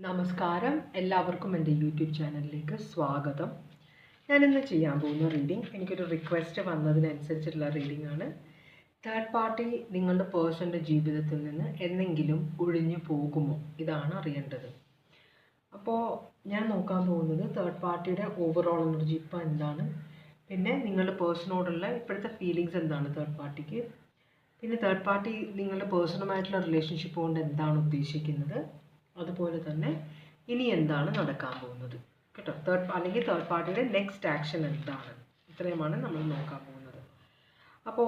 നമസ്കാരം, എല്ലാവർക്കും എൻ്റെ യൂട്യൂബ് ചാനലിലേക്ക് സ്വാഗതം. ഞാനിന്ന് ചെയ്യാൻ പോകുന്ന റീഡിംഗ് എനിക്കൊരു റിക്വസ്റ്റ് വന്നതിനനുസരിച്ചുള്ള റീഡിംഗ് ആണ്. തേർഡ് പാർട്ടി നിങ്ങളുടെ പേഴ്സൻ്റെ ജീവിതത്തിൽ നിന്ന് എന്തെങ്കിലും ഒഴിഞ്ഞു പോകുമോ, ഇതാണ് അറിയേണ്ടത്. അപ്പോൾ ഞാൻ നോക്കാൻ പോകുന്നത് തേർഡ് പാർട്ടിയുടെ ഓവറോൾ എനർജി ഇപ്പോൾ എന്താണ്, പിന്നെ നിങ്ങളുടെ പേഴ്സണോടുള്ള ഇപ്പോഴത്തെ ഫീലിങ്സ് എന്താണ് തേർഡ് പാർട്ടിക്ക്, പിന്നെ തേർഡ് പാർട്ടി നിങ്ങളുടെ പേഴ്സണുമായിട്ടുള്ള റിലേഷൻഷിപ്പ് കൊണ്ട് എന്താണ് ഉദ്ദേശിക്കുന്നത്, അതുപോലെ തന്നെ ഇനി എന്താണ് നടക്കാൻ പോകുന്നത് കേട്ടോ. തേർഡ് പാർട്ടിയുടെ നെക്സ്റ്റ് ആക്ഷൻ എന്താണ്, ഇത്രയുമാണ് നമ്മൾ നോക്കാൻ പോകുന്നത്. അപ്പോൾ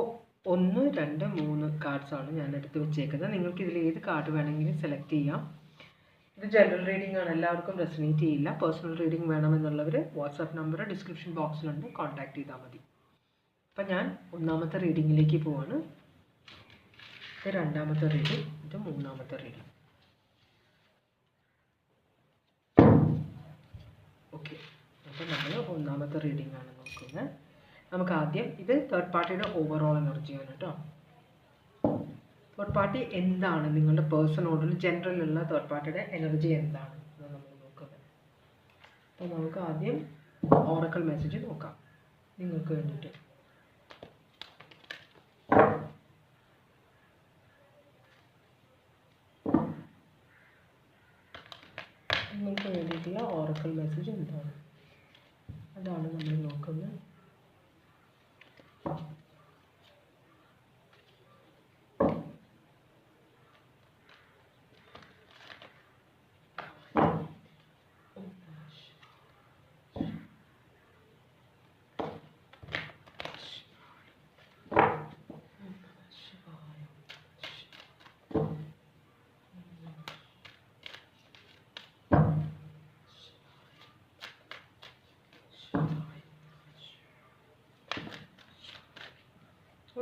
1, 2, 3 കാർഡ്സാണ് ഞാൻ എടുത്ത് വെച്ചേക്കുന്നത്. നിങ്ങൾക്ക് ഇതിൽ ഏത് കാർഡ് വേണമെങ്കിലും സെലക്ട് ചെയ്യാം. ഇത് ജനറൽ റീഡിംഗ് ആണ്, എല്ലാവർക്കും റെസനേറ്റ് ചെയ്യില്ല. പേഴ്സണൽ റീഡിംഗ് വേണമെന്നുള്ളവർ വാട്സാപ്പ് നമ്പർ ഡിസ്ക്രിപ്ഷൻ ബോക്സിലുണ്ട്, കോൺടാക്ട് ചെയ്താൽ മതി. അപ്പം ഞാൻ ഒന്നാമത്തെ റീഡിങ്ങിലേക്ക് പോവാണ്. ഇത് രണ്ടാമത്തെ റീഡിംഗ്, ഇത് മൂന്നാമത്തെ റീഡിംഗ്. ഓക്കെ, അപ്പോൾ നമ്മൾ ഒന്നാമത്തെ റീഡിംഗ് ആണ് നോക്കുന്നത്. നമുക്ക് ആദ്യം ഇത് തേർഡ് പാർട്ടിയുടെ ഓവറോൾ എനർജിയാണ് കേട്ടോ. തേർഡ് പാർട്ടി എന്താണ് നിങ്ങളുടെ പേഴ്സണോടുള്ള ജനറലുള്ള തേർഡ് പാർട്ടിയുടെ എനർജി എന്താണ് എന്ന് നമ്മൾ നോക്കുന്നത്. അപ്പോൾ നമുക്ക് ആദ്യം ഓറക്കിൾ മെസ്സേജ് നോക്കാം നിങ്ങൾക്ക് വേണ്ടിയിട്ട്. നിങ്ങൾക്ക് വേണ്ടിയിട്ടുള്ള ഓറക്കിൾ മെസ്സേജ് എന്താണ്, അതാണ് നമ്മൾ നോക്കുന്നത്.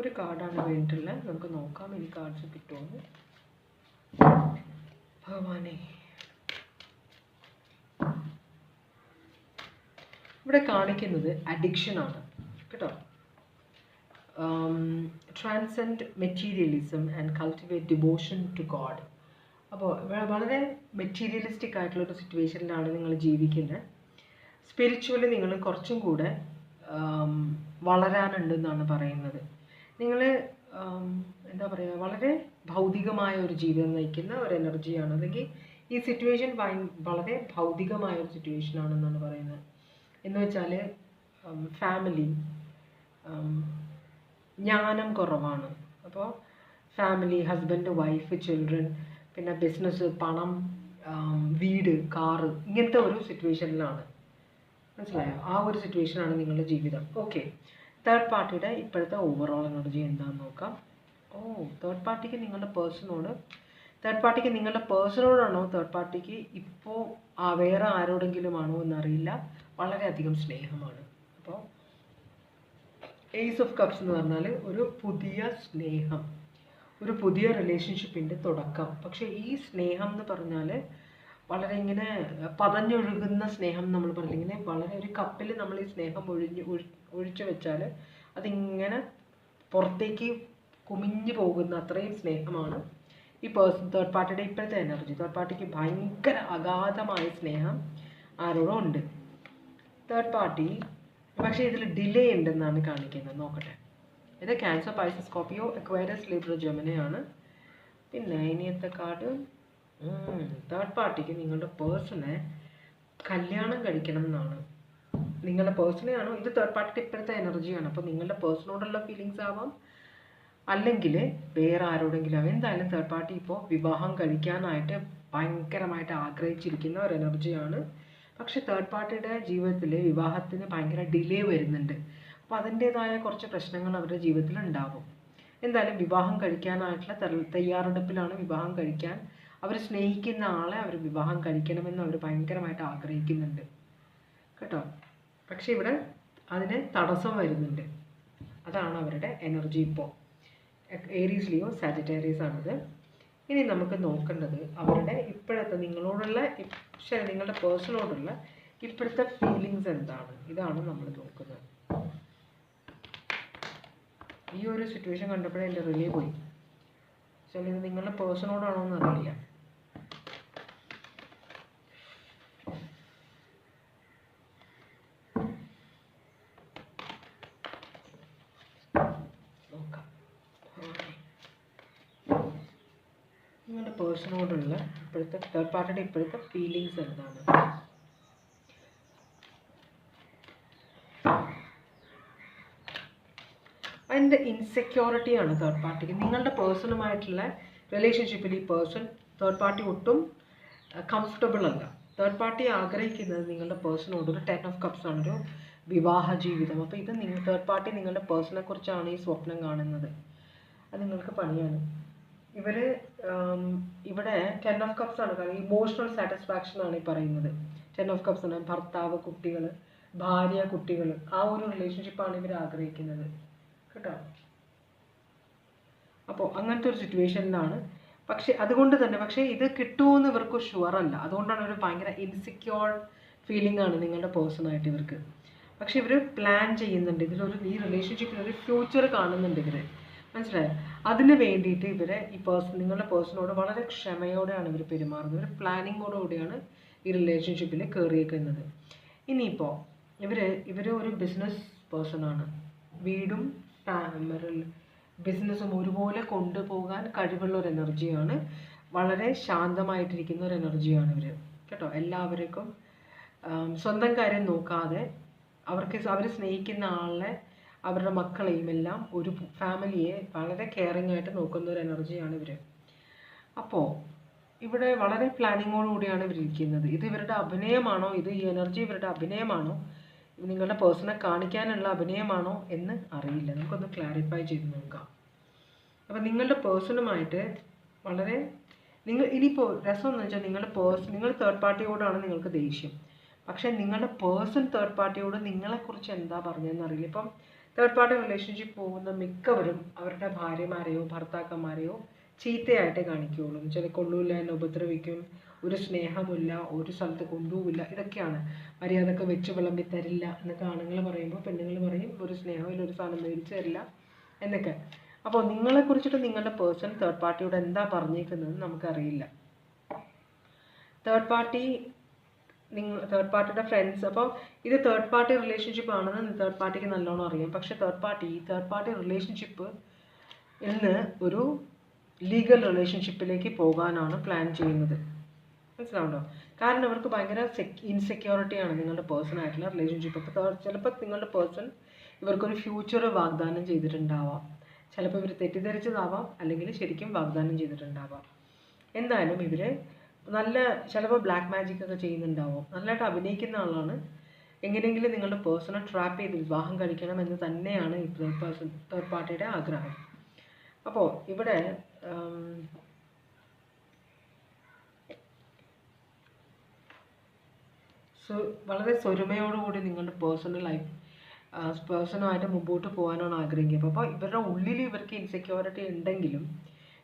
ഒരു കാർഡാണ് വേണ്ടിയിട്ടുള്ളത്, നമുക്ക് നോക്കാം ഇനി കാർഡ്സ് കിട്ടുമെന്ന്. ഭഗവാനെ, ഇവിടെ കാണിക്കുന്നത് അഡിക്ഷനാണ് കേട്ടോ. Transcend materialism and cultivate devotion to God. അപ്പോൾ വളരെ മെറ്റീരിയലിസ്റ്റിക് ആയിട്ടുള്ളൊരു സിറ്റുവേഷനിലാണ് നിങ്ങൾ ജീവിക്കുന്നത്. സ്പിരിച്വലി നിങ്ങൾ കുറച്ചും കൂടെ വളരാനുണ്ടെന്നാണ് പറയുന്നത്. നിങ്ങൾ എന്താ പറയുക, വളരെ ഭൗതികമായ ഒരു ജീവിതം നയിക്കുന്ന ഒരു എനർജിയാണ്, അല്ലെങ്കിൽ ഈ സിറ്റുവേഷൻ വളരെ ഭൗതികമായ ഒരു സിറ്റുവേഷനാണെന്നാണ് പറയുന്നത്. എന്ന് വെച്ചാൽ ഫാമിലി, ജ്ഞാനം കുറവാണ്. അപ്പോൾ ഫാമിലി, ഹസ്ബൻഡ്, വൈഫ്, ചിൽഡ്രൻ, പിന്നെ ബിസിനസ്, പണം, വീട്, കാറ്, ഇങ്ങനത്തെ ഒരു സിറ്റുവേഷനിലാണ്. മനസ്സിലായോ? ആ ഒരു സിറ്റുവേഷനാണ് നിങ്ങളുടെ ജീവിതം. ഓക്കെ, തേർഡ് പാർട്ടിയുടെ ഇപ്പോഴത്തെ ഓവറോൾ എനർജി എന്താണെന്ന് നോക്കാം. തേർഡ് പാർട്ടിക്ക് നിങ്ങളുടെ പേഴ്സണോടാണോ, തേർഡ് പാർട്ടിക്ക് ഇപ്പോൾ വേറെ ആരോടെങ്കിലും ആണോ എന്നറിയില്ല, വളരെയധികം സ്നേഹമാണ്. അപ്പോൾ ഏസ് ഓഫ് കപ്സ് എന്ന് പറഞ്ഞാൽ ഒരു പുതിയ സ്നേഹം, ഒരു പുതിയ റിലേഷൻഷിപ്പിൻ്റെ തുടക്കം. പക്ഷേ ഈ സ്നേഹം എന്ന് പറഞ്ഞാൽ വളരെ ഇങ്ങനെ പതഞ്ഞൊഴുകുന്ന സ്നേഹം നമ്മൾ പറയില്ല, ഇങ്ങനെ വളരെ ഒരു കപ്പിൽ നമ്മൾ ഈ സ്നേഹം ഒഴിച്ചു വെച്ചാൽ അതിങ്ങനെ പുറത്തേക്ക് കുമിഞ്ഞു പോകുന്ന അത്രയും സ്നേഹമാണ് ഈ തേർഡ് പാർട്ടിയുടെ ഇപ്പോഴത്തെ എനർജി. തേർഡ് പാർട്ടിക്ക് ഭയങ്കര അഗാധമായ സ്നേഹം ആരോടും ഉണ്ട്. തേർഡ് പാർട്ടി പക്ഷേ ഇതിൽ ഡിലേ ഉണ്ടെന്നാണ് കാണിക്കുന്നത്. നോക്കട്ടെ, ഇത് cancer, Pisces, Scorpio, Aquarius, Libra, Gemini ആണ്. പിന്നെ ഇനിയത്തെ കാർഡ്, തേർഡ് പാർട്ടിക്ക് നിങ്ങളുടെ പേഴ്സണെ കല്യാണം കഴിക്കണം എന്നാണ്. നിങ്ങളുടെ പേഴ്സണെയാണോ, ഇത് തേർഡ് പാർട്ടിയുടെ ഇപ്പോഴത്തെ എനർജിയാണ്. അപ്പോൾ നിങ്ങളുടെ പേഴ്സണോടുള്ള ഫീലിങ്സ് ആവാം, അല്ലെങ്കിൽ വേറെ ആരോടെങ്കിലും ആവാം. എന്തായാലും തേർഡ് പാർട്ടി ഇപ്പോൾ വിവാഹം കഴിക്കാനായിട്ട് ഭയങ്കരമായിട്ട് ആഗ്രഹിച്ചിരിക്കുന്ന ഒരു എനർജിയാണ്. പക്ഷേ തേർഡ് പാർട്ടിയുടെ ജീവിതത്തിൽ വിവാഹത്തിന് ഭയങ്കര ഡിലേ വരുന്നുണ്ട്. അപ്പോൾ അതിൻ്റേതായ കുറച്ച് പ്രശ്നങ്ങൾ അവരുടെ ജീവിതത്തിൽ ഉണ്ടാവും. എന്തായാലും വിവാഹം കഴിക്കാനായിട്ടുള്ള തയ്യാറെടുപ്പിലാണ്. വിവാഹം കഴിക്കാൻ അവർ സ്നേഹിക്കുന്ന ആളെ അവർ വിവാഹം കഴിക്കണമെന്ന് അവർ ഭയങ്കരമായിട്ട് ആഗ്രഹിക്കുന്നുണ്ട് കേട്ടോ. പക്ഷേ ഇവിടെ അതിന് തടസ്സം വരുന്നുണ്ട്. അതാണ് അവരുടെ എനർജി ഇപ്പോൾ. ഏരീസ്, ലിയോ, സാജിറ്റേറിയസ് ആണിത്. ഇനി നമുക്ക് നോക്കേണ്ടത് അവരുടെ ഇപ്പോഴത്തെ നിങ്ങളുടെ പേഴ്സണോടുള്ള ഇപ്പോഴത്തെ ഫീലിങ്സ് എന്താണ്, ഇതാണ് നമ്മൾ നോക്കുന്നത്. ഈ ഒരു സിറ്റുവേഷൻ കണ്ടപ്പോഴേ എൻ്റെ റിലേ പോയി. പക്ഷേ ഇത് നിങ്ങളുടെ പേഴ്സണോടാണോ എന്ന് അറിയില്ല. പേഴ്സണോടുള്ള ഇപ്പോഴത്തെ തേർഡ് പാർട്ടിയുടെ ഇപ്പോഴത്തെ ഫീലിങ്സ് എന്താണ്? അതിൻ്റെ ഇൻസെക്യൂരിറ്റിയാണ് തേർഡ് പാർട്ടിക്ക്. നിങ്ങളുടെ പേഴ്സണുമായിട്ടുള്ള റിലേഷൻഷിപ്പിൽ ഈ തേർഡ് പാർട്ടി ഒട്ടും കംഫർട്ടബിൾ അല്ല. തേർഡ് പാർട്ടി ആഗ്രഹിക്കുന്നത് നിങ്ങളുടെ പേഴ്സണോട് ഒരു 10 ഓഫ് കപ്സ് ആണ്, ഒരു വിവാഹ ജീവിതം. അപ്പോൾ ഇത് തേർഡ് പാർട്ടി നിങ്ങളുടെ പേഴ്സണെ കുറിച്ചാണ് ഈ സ്വപ്നം കാണുന്നത്. അത് നിങ്ങൾക്ക് പണിയാണ്. ഇവിടെ 10 ഓഫ് കപ്സ് ആണ് കാരണം ഇമോഷണൽ സാറ്റിസ്ഫാക്ഷൻ ആണ് ഈ പറയുന്നത്. 10 ഓഫ് കപ്സ് ആണ് ഭർത്താവ്, കുട്ടികൾ, ഭാര്യ, കുട്ടികൾ, ആ ഒരു റിലേഷൻഷിപ്പാണ് ഇവർ ആഗ്രഹിക്കുന്നത് കേട്ടോ. അപ്പോൾ അങ്ങനത്തെ ഒരു സിറ്റുവേഷനിലാണ്. അതുകൊണ്ട് തന്നെ ഇത് കിട്ടുമെന്ന് ഇവർക്ക് ഷുവർ അല്ല. അതുകൊണ്ടാണ് ഒരു ഭയങ്കര ഇൻസെക്യൂർ ഫീലിംഗ് ആണ് നിങ്ങളുടെ പേഴ്സണായിട്ട് ഇവർക്ക്. പക്ഷെ ഇവർ പ്ലാൻ ചെയ്യുന്നുണ്ട്, ഈ റിലേഷൻഷിപ്പിലൊരു ഫ്യൂച്ചർ കാണുന്നുണ്ട് ഇവർ, മനസ്സിലായോ? അതിന് വേണ്ടിയിട്ട് നിങ്ങളുടെ പേഴ്സണോട് വളരെ ക്ഷമയോടെയാണ് ഇവർ പെരുമാറുന്നത്. ഒരു പ്ലാനിങ്ങോടുകൂടിയാണ് ഈ റിലേഷൻഷിപ്പിൽ കയറിയേക്കുന്നത്. ഇനിയിപ്പോൾ ഇവർ ഒരു ബിസിനസ് പേഴ്സണാണ്. വീടും ബിസിനസ്സും ഒരുപോലെ കൊണ്ടുപോകാൻ കഴിവുള്ള ഒരു എനർജിയാണ്. വളരെ ശാന്തമായിട്ടിരിക്കുന്ന ഒരു എനർജിയാണ് ഇവർ കേട്ടോ. എല്ലാവർക്കും സ്വന്തം കാര്യം നോക്കാതെ അവർ സ്നേഹിക്കുന്ന ആളെ, അവരുടെ മക്കളെയും എല്ലാം, ഒരു ഫാമിലിയെ വളരെ കെയറിങ് ആയിട്ട് നോക്കുന്ന ഒരു എനർജിയാണ് ഇവർ. അപ്പോൾ ഇവിടെ വളരെ പ്ലാനിങ്ങോടുകൂടിയാണ് ഇവരിയ്ക്കുന്നത്. ഇത് ഇവരുടെ അഭിനയമാണോ, ഈ എനർജി ഇവരുടെ അഭിനയമാണോ, നിങ്ങളുടെ പേഴ്സണെ കാണിക്കാനുള്ള അഭിനയമാണോ എന്ന് അറിയില്ല. നമുക്കൊന്ന് ക്ലാരിഫൈ ചെയ്ത് നോക്കാം. അപ്പം നിങ്ങളുടെ പേഴ്സണുമായിട്ട് ഇനിയിപ്പോൾ രസം എന്ന് വെച്ചാൽ നിങ്ങൾ തേർഡ് പാർട്ടിയോടാണ് നിങ്ങൾക്ക് ദേഷ്യം. പക്ഷേ നിങ്ങളുടെ പേഴ്സൺ തേർഡ് പാർട്ടിയോട് നിങ്ങളെക്കുറിച്ച് എന്താ പറഞ്ഞതെന്ന് അറിയില്ല. ഇപ്പം തേർഡ് പാർട്ടി റിലേഷൻഷിപ്പ് പോകുന്ന മിക്കവരും അവരുടെ ഭാര്യമാരെയോ ഭർത്താക്കന്മാരെയോ ചീത്തയായിട്ട് കാണിക്കുകയുള്ളൂ. എന്ന് വെച്ചാൽ കൊള്ളൂല്ല, എന്നെ ഉപദ്രവിക്കും, ഒരു സ്നേഹമില്ല, ഒരു സ്ഥലത്ത് കൊണ്ടുപോവില്ല, ഇതൊക്കെയാണ്. മര്യാദക്ക് വെച്ച് വിളമ്പി തരില്ല എന്നൊക്കെ ആണുങ്ങൾ പറയുമ്പോൾ പെണ്ണുങ്ങൾ പറയും ഒരു സ്നേഹമില്ല, ഒരു സാധനം മേടിച്ച് തരില്ല എന്നൊക്കെ. അപ്പോൾ നിങ്ങളെക്കുറിച്ചിട്ട് നിങ്ങളുടെ പേഴ്സൺ തേർഡ് പാർട്ടിയോട് എന്താ പറഞ്ഞേക്കുന്നത് നമുക്കറിയില്ല. തേർഡ് പാർട്ടിയുടെ ഫ്രണ്ട്സ്, അപ്പോൾ ഇത് തേർഡ് പാർട്ടി റിലേഷൻഷിപ്പ് ആണെന്ന് തേർഡ് പാർട്ടിക്ക് നല്ലോണം അറിയാം. പക്ഷേ തേർഡ് പാർട്ടി റിലേഷൻഷിപ്പ് ഇന്ന് ഒരു ലീഗൽ റിലേഷൻഷിപ്പിലേക്ക് പോകാനാണ് പ്ലാൻ ചെയ്യുന്നത്. മനസ്സിലാവുണ്ടോ? കാരണം ഇവർക്ക് ഭയങ്കര ഇൻസെക്യൂരിറ്റിയാണ് നിങ്ങളുടെ പേഴ്സണായിട്ടുള്ള റിലേഷൻഷിപ്പ്. അപ്പോൾ ചിലപ്പോൾ നിങ്ങളുടെ പേഴ്സൺ ഇവർക്കൊരു ഫ്യൂച്ചർ വാഗ്ദാനം ചെയ്തിട്ടുണ്ടാവാം. ചിലപ്പോൾ ഇവർ തെറ്റിദ്ധരിച്ചതാവാം, അല്ലെങ്കിൽ ശരിക്കും വാഗ്ദാനം ചെയ്തിട്ടുണ്ടാവാം. എന്തായാലും ഇവർ ചിലപ്പോൾ ബ്ലാക്ക് മാജിക് ഒക്കെ ചെയ്യുന്നുണ്ടാവും. നല്ലതായിട്ട് അഭിനയിക്കുന്ന ആളാണ്. എങ്ങനെയെങ്കിലും നിങ്ങളുടെ പേഴ്സണെ ട്രാപ്പ് ചെയ്ത് വിവാഹം കഴിക്കണം എന്ന് തന്നെയാണ് ഈ തേർഡ് പാർട്ടിയുടെ ആഗ്രഹം. അപ്പോൾ ഇവിടെ വളരെ സ്വരുമയോടുകൂടി നിങ്ങളുടെ പേഴ്സണുമായിട്ട് മുമ്പോട്ട് പോകാനാണ് ആഗ്രഹിക്കുന്നത്. അപ്പോൾ ഇവരുടെ ഉള്ളിൽ ഇവർക്ക് ഇൻസെക്യൂരിറ്റി ഉണ്ടെങ്കിലും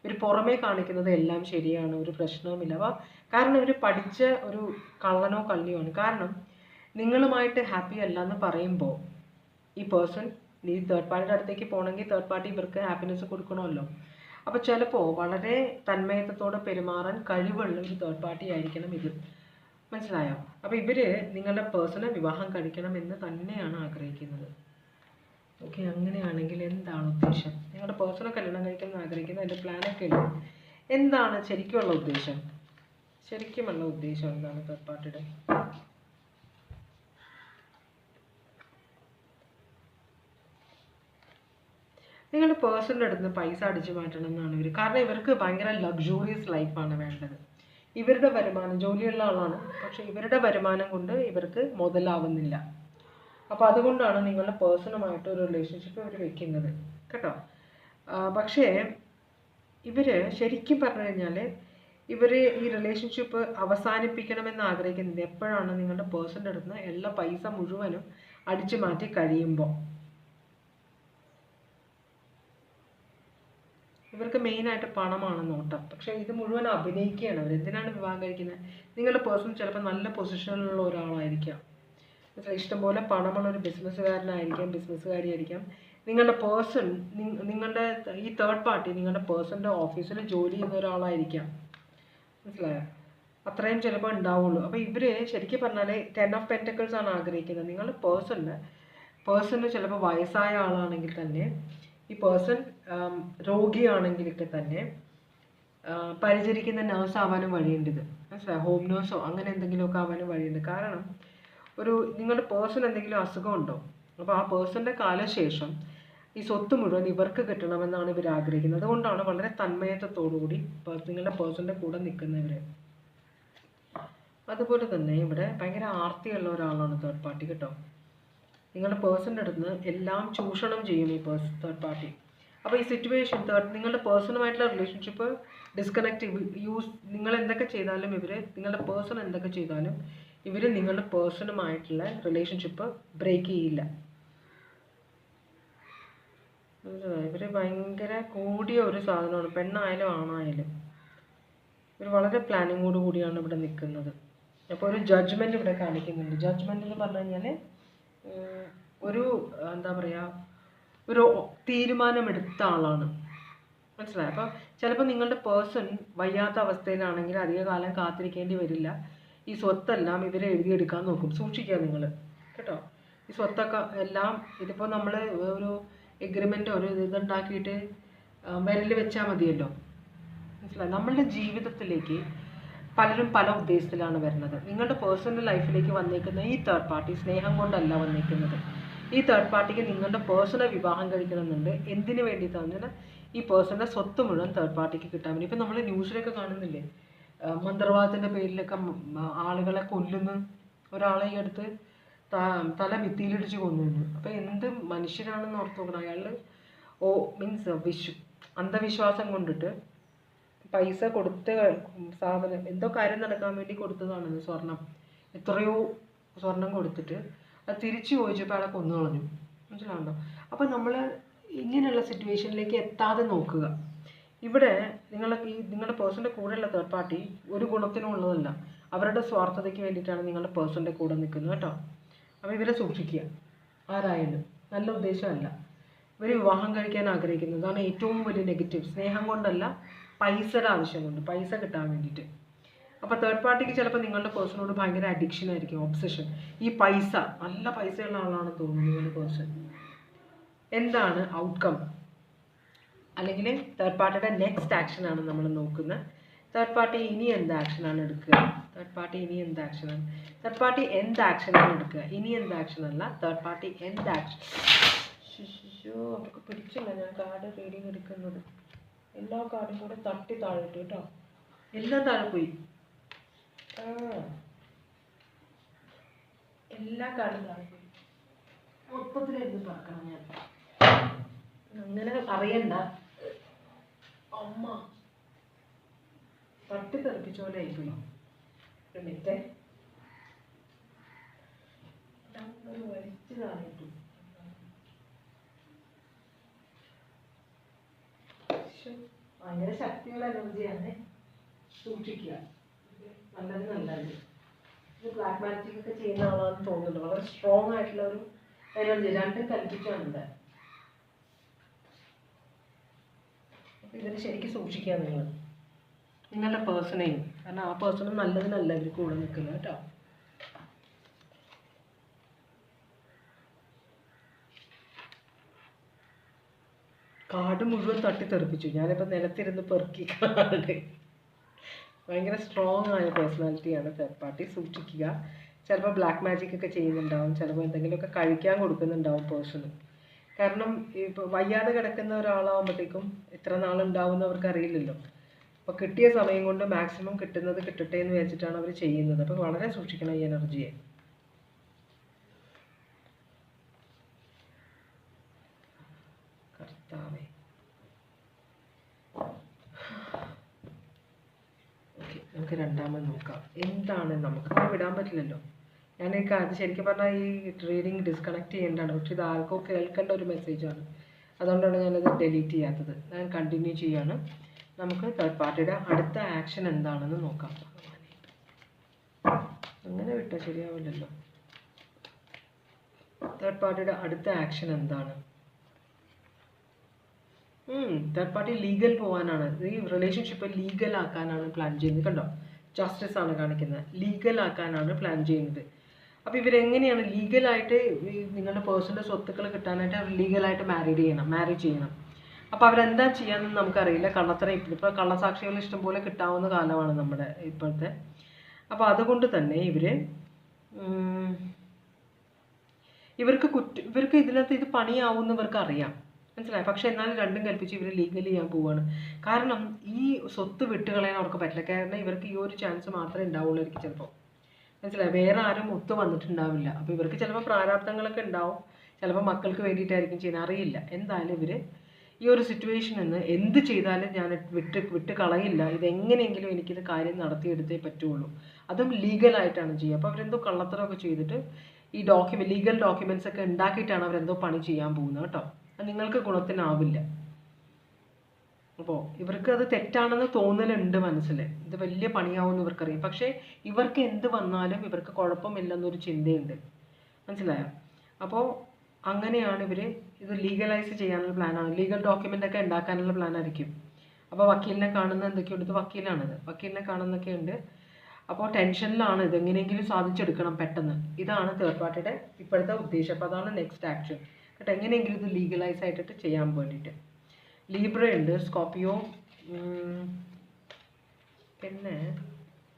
ഇവർ പുറമേ കാണിക്കുന്നത് എല്ലാം ശരിയാണ്, ഒരു പ്രശ്നവുമില്ല. അപ്പോൾ കാരണം ഇവർ പഠിച്ച ഒരു കള്ളനോ കള്ളിയാണ്. കാരണം നിങ്ങളുമായിട്ട് ഹാപ്പി അല്ല എന്ന് പറയുമ്പോൾ ഈ പേഴ്സൺ തേർഡ് പാർട്ടിയുടെ അടുത്തേക്ക് പോകണമെങ്കിൽ തേർഡ് പാർട്ടി ഇവർക്ക് ഹാപ്പിനെസ് കൊടുക്കണമല്ലോ. അപ്പോൾ ചിലപ്പോൾ വളരെ തന്മയത്വത്തോടെ പെരുമാറാൻ കഴിവുള്ള ഒരു തേർഡ് പാർട്ടി ആയിരിക്കണം ഇത്. മനസ്സിലായോ? അപ്പോൾ ഇവർ നിങ്ങളുടെ പേഴ്സണെ വിവാഹം കഴിക്കണം എന്ന് തന്നെയാണ് ആഗ്രഹിക്കുന്നത്. ഓക്കെ, അങ്ങനെയാണെങ്കിൽ എന്താണ് ഉദ്ദേശം? നിങ്ങളുടെ പേഴ്സണെ കല്യാണം കഴിക്കണം ആഗ്രഹിക്കുന്ന അതിൻ്റെ പ്ലാനൊക്കെ ഉണ്ട്. എന്താണ് ശരിക്കുമുള്ള ഉദ്ദേശം? ശരിക്കുമുള്ള ഉദ്ദേശം എന്താണ് തേർഡ് പാർട്ടിയുടെ? നിങ്ങളുടെ പേഴ്സണിൻ്റെ അടുത്ത് നിന്ന് പൈസ അടിച്ചു മാറ്റണം എന്നാണ് ഇവർ. കാരണം ഇവർക്ക് ഭയങ്കര ലക്ഷൂറിയസ് ലൈഫാണ് വേണ്ടത്. ഇവരുടെ വരുമാനം, ജോലിയുള്ള ആളാണ്, പക്ഷെ ഇവരുടെ വരുമാനം കൊണ്ട് ഇവർക്ക് മുതലാവുന്നില്ല. അപ്പോൾ അതുകൊണ്ടാണ് നിങ്ങളുടെ പേഴ്സണുമായിട്ട് ഒരു റിലേഷൻഷിപ്പ് ഇവർ വെക്കുന്നത് കേട്ടോ. പക്ഷേ ഇവർ ശരിക്കും പറഞ്ഞു കഴിഞ്ഞാൽ ഇവർ ഈ റിലേഷൻഷിപ്പ് അവസാനിപ്പിക്കണമെന്ന് ആഗ്രഹിക്കുന്നത് എപ്പോഴാണ്? നിങ്ങളുടെ പേഴ്സണിൻ്റെ അടുത്ത് നിന്ന് എല്ലാ പൈസ മുഴുവനും അടിച്ചു മാറ്റി കഴിയുമ്പോൾ. ഇവർക്ക് മെയിനായിട്ട് പണമാണ് നോട്ടം. പക്ഷേ ഇത് മുഴുവൻ അഭിനയിക്കുകയാണ് അവർ. എന്തിനാണ് വിവാഹം കഴിക്കുന്നത്? നിങ്ങളുടെ പേഴ്സൺ ചിലപ്പോൾ നല്ല പൊസിഷനിലുള്ള ഒരാളായിരിക്കാം, ഇഷ്ടംപോലെ പണമുള്ള ഒരു ബിസിനസ്സുകാരിയായിരിക്കാം. നിങ്ങളുടെ പേഴ്സൺ, നിങ്ങളുടെ ഈ തേർഡ് പാർട്ടി നിങ്ങളുടെ പേഴ്സണിൻ്റെ ഓഫീസിൽ ജോലി ചെയ്യുന്ന ഒരാളായിരിക്കാം. മനസ്സിലായോ? അത്രയും ചിലപ്പോൾ ഉണ്ടാവുള്ളൂ. അപ്പോൾ ഇവർ ശരിക്കും പറഞ്ഞാൽ 10 ഓഫ് പെൻറ്റക്കിൾസ് ആണ് ആഗ്രഹിക്കുന്നത്. നിങ്ങളുടെ പേഴ്സണ് ചിലപ്പോൾ വയസ്സായ ആളാണെങ്കിൽ തന്നെ, ഈ പേഴ്സൺ രോഗിയാണെങ്കിലൊക്കെ തന്നെ പരിചരിക്കുന്ന നേഴ്സ് ആവാനും വഴിയുണ്ട്. ഇത് മനസ്സിലായോ? ഹോം നേഴ്സോ അങ്ങനെ എന്തെങ്കിലുമൊക്കെ ആവാനും വഴിയുണ്ട്. കാരണം നിങ്ങളുടെ പേഴ്സൺ എന്തെങ്കിലും അസുഖമുണ്ടോ, അപ്പോൾ ആ പേഴ്സൻ്റെ കാലശേഷം ഈ സ്വത്ത് മുഴുവൻ ഇവർക്ക് കിട്ടണമെന്നാണ് ഇവർ ആഗ്രഹിക്കുന്നത്. അതുകൊണ്ടാണ് വളരെ തന്മയത്വത്തോടുകൂടി നിങ്ങളുടെ പേഴ്സൻ്റെ കൂടെ നിൽക്കുന്നവർ. അതുപോലെ തന്നെ ഇവിടെ ഭയങ്കര ആർത്തിയുള്ള ഒരാളാണ് തേർഡ് പാർട്ടി കേട്ടോ. നിങ്ങളുടെ പേഴ്സൻ്റെ അടുത്ത് നിന്ന് എല്ലാം ചൂഷണം ചെയ്യും ഈ തേർഡ് പാർട്ടി. അപ്പോൾ ഈ സിറ്റുവേഷൻ നിങ്ങളുടെ പേഴ്സണുമായിട്ടുള്ള റിലേഷൻഷിപ്പ് ഡിസ്കണക്ട് നിങ്ങൾ എന്തൊക്കെ ചെയ്താലും നിങ്ങളുടെ പേഴ്സൺ എന്തൊക്കെ ചെയ്താലും നിങ്ങളുടെ പേഴ്സണുമായിട്ടുള്ള റിലേഷൻഷിപ്പ് ബ്രേക്ക് ചെയ്യില്ല. ഭയങ്കര കൂടിയ ഒരു സാധനമാണ്, പെണ്ണായാലും ആണായാലും. വളരെ പ്ലാനിങ്ങോട് കൂടിയാണ് ഇവിടെ നിൽക്കുന്നത്. അപ്പോൾ ഒരു ജഡ്ജ്മെൻറ്റ് ഇവിടെ കാണിക്കുന്നുണ്ട്. ജഡ്ജ്മെൻ്റ് എന്ന് പറഞ്ഞു കഴിഞ്ഞാൽ എന്താ പറയുക, ഒരു തീരുമാനമെടുത്ത ആളാണ്. മനസ്സിലായി? അപ്പോൾ ചിലപ്പോൾ നിങ്ങളുടെ പേഴ്സൺ വയ്യാത്ത അവസ്ഥയിലാണെങ്കിൽ അധികകാലം കാത്തിരിക്കേണ്ടി വരില്ല. ഈ സ്വത്തെല്ലാം എഴുതിയെടുക്കാൻ നോക്കും. സൂക്ഷിക്കുക നിങ്ങൾ കേട്ടോ. ഈ സ്വത്തൊക്കെ എല്ലാം ഇതിപ്പോൾ നമ്മൾ ഒരു എഗ്രിമെൻ്റ് ഒരു ഇതുണ്ടാക്കിയിട്ട് വിരൽ വെച്ചാൽ മതിയല്ലോ. മനസ്സിലായി? നമ്മളുടെ ജീവിതത്തിലേക്ക് പലരും പല ഉദ്ദേശത്തിലാണ് വരുന്നത്. നിങ്ങളുടെ പേഴ്സണൽ ലൈഫിലേക്ക് വന്നേക്കുന്ന ഈ തേർഡ് പാർട്ടി സ്നേഹം കൊണ്ടല്ല വന്നേക്കുന്നത്. ഈ തേർഡ് പാർട്ടിക്ക് നിങ്ങളുടെ പേഴ്സണെ വിവാഹം കഴിക്കണമെന്നുണ്ട്. എന്തിനു വേണ്ടിയിട്ടാണ്? ഈ പേഴ്സൻ്റെ സ്വത്ത് മുഴുവൻ തേർഡ് പാർട്ടിക്ക് കിട്ടാൻ വേണ്ടി. ഇപ്പം നമ്മൾ ന്യൂസിലൊക്കെ കാണുന്നില്ലേ, മന്ത്രവാദത്തിൻ്റെ പേരിലൊക്കെ ആളുകളെ കൊല്ലുന്നു. ഒരാളെ ഈ അടുത്ത് തല ഭിത്തിയിലിടിച്ച് കൊന്നിരുന്നു. അപ്പോൾ എന്ത് മനുഷ്യരാണെന്ന് ഓർത്ത് നോക്കണം. അയാൾ അന്ധവിശ്വാസം കൊണ്ടിട്ട് പൈസ കൊടുത്ത് സാധനം എന്തോ കാര്യം നടക്കാൻ വേണ്ടി കൊടുത്തതാണെന്ന്, സ്വർണം. എത്രയോ സ്വർണം കൊടുത്തിട്ട് അത് തിരിച്ചു ചോദിച്ചപ്പോൾ അയാളെ കൊന്നു കളഞ്ഞു. മനസ്സിലാവുണ്ടോ? അപ്പോൾ നമ്മൾ ഇങ്ങനെയുള്ള സിറ്റുവേഷനിലേക്ക് എത്താതെ നോക്കുക. ഇവിടെ നിങ്ങളുടെ പേഴ്സൻ്റെ കൂടെയുള്ള തേർഡ് പാർട്ടി ഒരു ഗുണത്തിനും ഉള്ളതല്ല. അവരുടെ സ്വാർത്ഥതയ്ക്ക് വേണ്ടിയിട്ടാണ് നിങ്ങളുടെ പേഴ്സൻ്റെ കൂടെ നിൽക്കുന്നത് കേട്ടോ. അപ്പോൾ ഇവരെ സൂക്ഷിക്കുക. ആരായാലും നല്ല ഉദ്ദേശമല്ല. ഇവർ വിവാഹം കഴിക്കാൻ ആഗ്രഹിക്കുന്നതാണ് ഏറ്റവും വലിയ നെഗറ്റീവ്. സ്നേഹം കൊണ്ടല്ല, പൈസയുടെ ആവശ്യം കൊണ്ട്, പൈസ കിട്ടാൻ വേണ്ടിയിട്ട്. അപ്പോൾ തേർഡ് പാർട്ടിക്ക് ചിലപ്പോൾ നിങ്ങളുടെ പേഴ്സണോട് ഭയങ്കര അഡിക്ഷൻ ആയിരിക്കും, ഒബ്സഷൻ. ഈ പൈസ, നല്ല പൈസയുള്ള ആളാണെന്ന് തോന്നുന്നു നിങ്ങളുടെ പേഴ്സൺ. എന്താണ് ഔട്ട്കം, അല്ലെങ്കിൽ തേർഡ് പാർട്ടിയുടെ നെക്സ്റ്റ് ആക്ഷനാണ് നമ്മൾ നോക്കുന്നത്. തേർഡ് പാർട്ടി ഇനി എന്ത് ആക്ഷനാണ് എടുക്കുക? തേർഡ് പാർട്ടി ഇനി എന്ത് ആക്ഷനാണ്? തേർഡ് പാർട്ടി എന്ത് ആക്ഷനാണ് എടുക്കുക? ഇനി എന്ത് ആക്ഷനല്ല, തേർഡ് പാർട്ടി എന്ത് ആക്ഷൻ? അവർക്ക് പിടിച്ചില്ല ഞാൻ കാർഡ് റീഡിങ് എടുക്കുന്നത്. എല്ലാ കാർഡും കൂടെ തട്ടി താഴെ ഇട്ടു കേട്ടോ. എല്ലാം താഴെ പോയി. എല്ലാ കാർഡും താഴെ പോയി. മൊത്തത്തിലായിരുന്നു പറക്കണം ഞാൻ. അങ്ങനെ അറിയണ്ട അമ്മ. തട്ടി തെറിപ്പിച്ച പോലെ ആയിപ്പോയി. ഒരു മിനിറ്റ്, വലിച്ചു താഴെയിട്ടു. ഭയങ്കര ശക്തിയുള്ള എനർജിയാണ്, സൂക്ഷിക്കുക. നല്ലത്. ഇത് ബ്ലാക്ക് മാജിക് ഒക്കെ ചെയ്യുന്ന ആളാണെന്ന് തോന്നുന്നുണ്ട്. വളരെ സ്ട്രോങ് ആയിട്ടുള്ള ഒരു എനർജി, രണ്ടും കൽപ്പിച്ചാണ്. ഇതിന് ശരിക്കും സൂക്ഷിക്കുക നിങ്ങളുടെ പേഴ്സണെയും. കാരണം ആ പേഴ്സണും നല്ലതിനല്ല ഇവർ കൂടെ നിൽക്കുന്നത് കേട്ടോ. കാർഡ് മുഴുവൻ തട്ടിത്തെറിപ്പിച്ചു. ഞാനിപ്പോൾ നിലത്തിരുന്ന് പെറുക്കി കാർഡ്. ഭയങ്കര സ്ട്രോങ് ആയ പേഴ്സണാലിറ്റിയാണ് തേർഡ് പാർട്ടി, സൂക്ഷിക്കുക. ചിലപ്പോൾ ബ്ലാക്ക് മാജിക് ഒക്കെ ചെയ്യുന്നുണ്ടാവും, ചിലപ്പോൾ എന്തെങ്കിലുമൊക്കെ കഴിക്കാൻ കൊടുക്കുന്നുണ്ടാവും പേഴ്സണ്. കാരണം ഇപ്പോൾ വയ്യാതെ കിടക്കുന്ന ഒരാളാകുമ്പോഴത്തേക്കും എത്ര നാളുണ്ടാവും അവർക്ക് അറിയില്ലല്ലോ. അപ്പോൾ കിട്ടിയ സമയം കൊണ്ട് മാക്സിമം കിട്ടുന്നത് കിട്ടട്ടെ എന്ന് വിചാരിച്ചിട്ടാണ് അവർ ചെയ്യുന്നത്. അപ്പോൾ വളരെ സൂക്ഷിക്കണം ഈ എനർജിയെ. കർത്താവേ, ഓക്കെ, നമുക്ക് രണ്ടാമത് നോക്കാം. എന്താണ് നമുക്ക് വിടാൻ പറ്റില്ലല്ലോ. അത് ശരിക്കും പറഞ്ഞാൽ ഈ റീഡിങ് ഡിസ്കണക്ട് ചെയ്യേണ്ടതാണ്. പക്ഷെ ഇത് ആർക്കോ കേൾക്കേണ്ട ഒരു മെസ്സേജാണ്. അതുകൊണ്ടാണ് ഞാനത് ഡിലീറ്റ് ചെയ്യാത്തത്. ഞാൻ കണ്ടിന്യൂ ചെയ്യാണ്. നമുക്ക് തേർഡ് പാർട്ടിയുടെ അടുത്ത ആക്ഷൻ എന്താണെന്ന് നോക്കാം. അങ്ങനെ വിട്ടാൽ ശരിയാവില്ലല്ലോ. തേർഡ് പാർട്ടിയുടെ അടുത്ത ആക്ഷൻ എന്താണ്? തേർഡ് പാർട്ടി ലീഗൽ പോകാനാണ്. ഈ റിലേഷൻഷിപ്പ് ലീഗൽ ആക്കാനാണ് പ്ലാൻ ചെയ്യുന്നത്. കണ്ടോ, ജസ്റ്റിസ് ആണ് കാണിക്കുന്നത്. ലീഗൽ ആക്കാനാണ് പ്ലാൻ ചെയ്യുന്നത്. അപ്പോൾ ഇവരെങ്ങനെയാണ് ലീഗലായിട്ട് നിങ്ങളുടെ പേഴ്സണൽ സ്വത്തുക്കൾ കിട്ടാനായിട്ട് അവർ ലീഗലായിട്ട് മാരേജ് ചെയ്യണം. അപ്പോൾ അവരെന്താ ചെയ്യാമെന്ന് നമുക്കറിയില്ല. കള്ളത്തരം ഇപ്പോൾ കള്ളസാക്ഷികൾ ഇഷ്ടംപോലെ കിട്ടാവുന്ന കാലമാണ് നമ്മുടെ ഇപ്പോഴത്തെ. അപ്പോൾ അതുകൊണ്ട് തന്നെ ഇവർക്ക് ഇതിനകത്ത് ഇത് പണിയാവുമെന്ന് ഇവർക്ക് അറിയാം, മനസ്സിലായി. പക്ഷെ എന്നാലും രണ്ടും കൽപ്പിച്ച് ഇവർ ലീഗലി ചെയ്യാൻ പോവുകയാണ്. കാരണം ഈ സ്വത്ത് വിട്ടുകളയാൻ അവർക്ക് പറ്റില്ല. കാരണം ഇവർക്ക് ഈ ഒരു ചാൻസ് മാത്രമേ ഉണ്ടാവുള്ളൂ എനിക്ക് ചിലപ്പോൾ, മനസ്സിലായി. വേറെ ആരും ഒത്തു വന്നിട്ടുണ്ടാവില്ല. അപ്പോൾ ഇവർക്ക് ചിലപ്പോൾ പ്രാരാബ്ദങ്ങളൊക്കെ ഉണ്ടാവും, ചിലപ്പോൾ മക്കൾക്ക് വേണ്ടിയിട്ടായിരിക്കും ചെയ്യുന്നത്, അറിയില്ല. എന്തായാലും ഇവർ ഈ ഒരു സിറ്റുവേഷനിൽ നിന്ന് എന്ത് ചെയ്താലും ഞാൻ വിട്ട് കളയില്ല, ഇതെങ്ങനെയെങ്കിലും എനിക്കിത് കാര്യം നടത്തിയെടുത്തേ പറ്റുള്ളൂ, അതും ലീഗലായിട്ടാണ് ചെയ്യുക. അപ്പോൾ അവരെന്തോ കള്ളത്തരമൊക്കെ ചെയ്തിട്ട് ഈ ലീഗൽ ഡോക്യുമെൻറ്റ്സ് ഒക്കെ ഉണ്ടാക്കിയിട്ടാണ് അവരെന്തോ പണി ചെയ്യാൻ പോകുന്നത് കേട്ടോ. അത് നിങ്ങൾക്ക് ഗുണത്തിനാവില്ല. അപ്പോൾ ഇവർക്ക് അത് തെറ്റാണെന്ന് തോന്നലുണ്ട് മനസ്സിൽ, ഇത് വലിയ പണിയാവുമെന്ന് ഇവർക്കറിയാം. പക്ഷേ ഇവർക്ക് എന്ത് വന്നാലും ഇവർക്ക് കുഴപ്പമില്ലെന്നൊരു ചിന്തയുണ്ട്, മനസ്സിലായോ. അപ്പോൾ അങ്ങനെയാണ് ഇത് ലീഗലൈസ് ചെയ്യാനുള്ള പ്ലാനാണ്, ലീഗൽ ഡോക്യുമെൻ്റ് ഒക്കെ ഉണ്ടാക്കാനുള്ള പ്ലാനായിരിക്കും. അപ്പോൾ വക്കീലിനെ കാണുന്ന എന്തൊക്കെയുണ്ട്, ഇത് വക്കീലിനെ കാണുന്നൊക്കെ ഉണ്ട്. അപ്പോൾ ടെൻഷനിലാണ്, ഇതെങ്ങനെയെങ്കിലും സാധിച്ചെടുക്കണം പെട്ടെന്ന്. ഇതാണ് തേർഡ് പാർട്ടിയുടെ ഇപ്പോഴത്തെ ഉദ്ദേശം. അപ്പോൾ അതാണ് നെക്സ്റ്റ് ആക്ഷൻ കേട്ടോ, എങ്ങനെയെങ്കിലും ഇത് ലീഗലൈസ് ആയിട്ടിട്ട് ചെയ്യാൻ വേണ്ടിയിട്ട്. ലീബ്ര ഉണ്ട്, സ്കോർപിയോ, പിന്നെ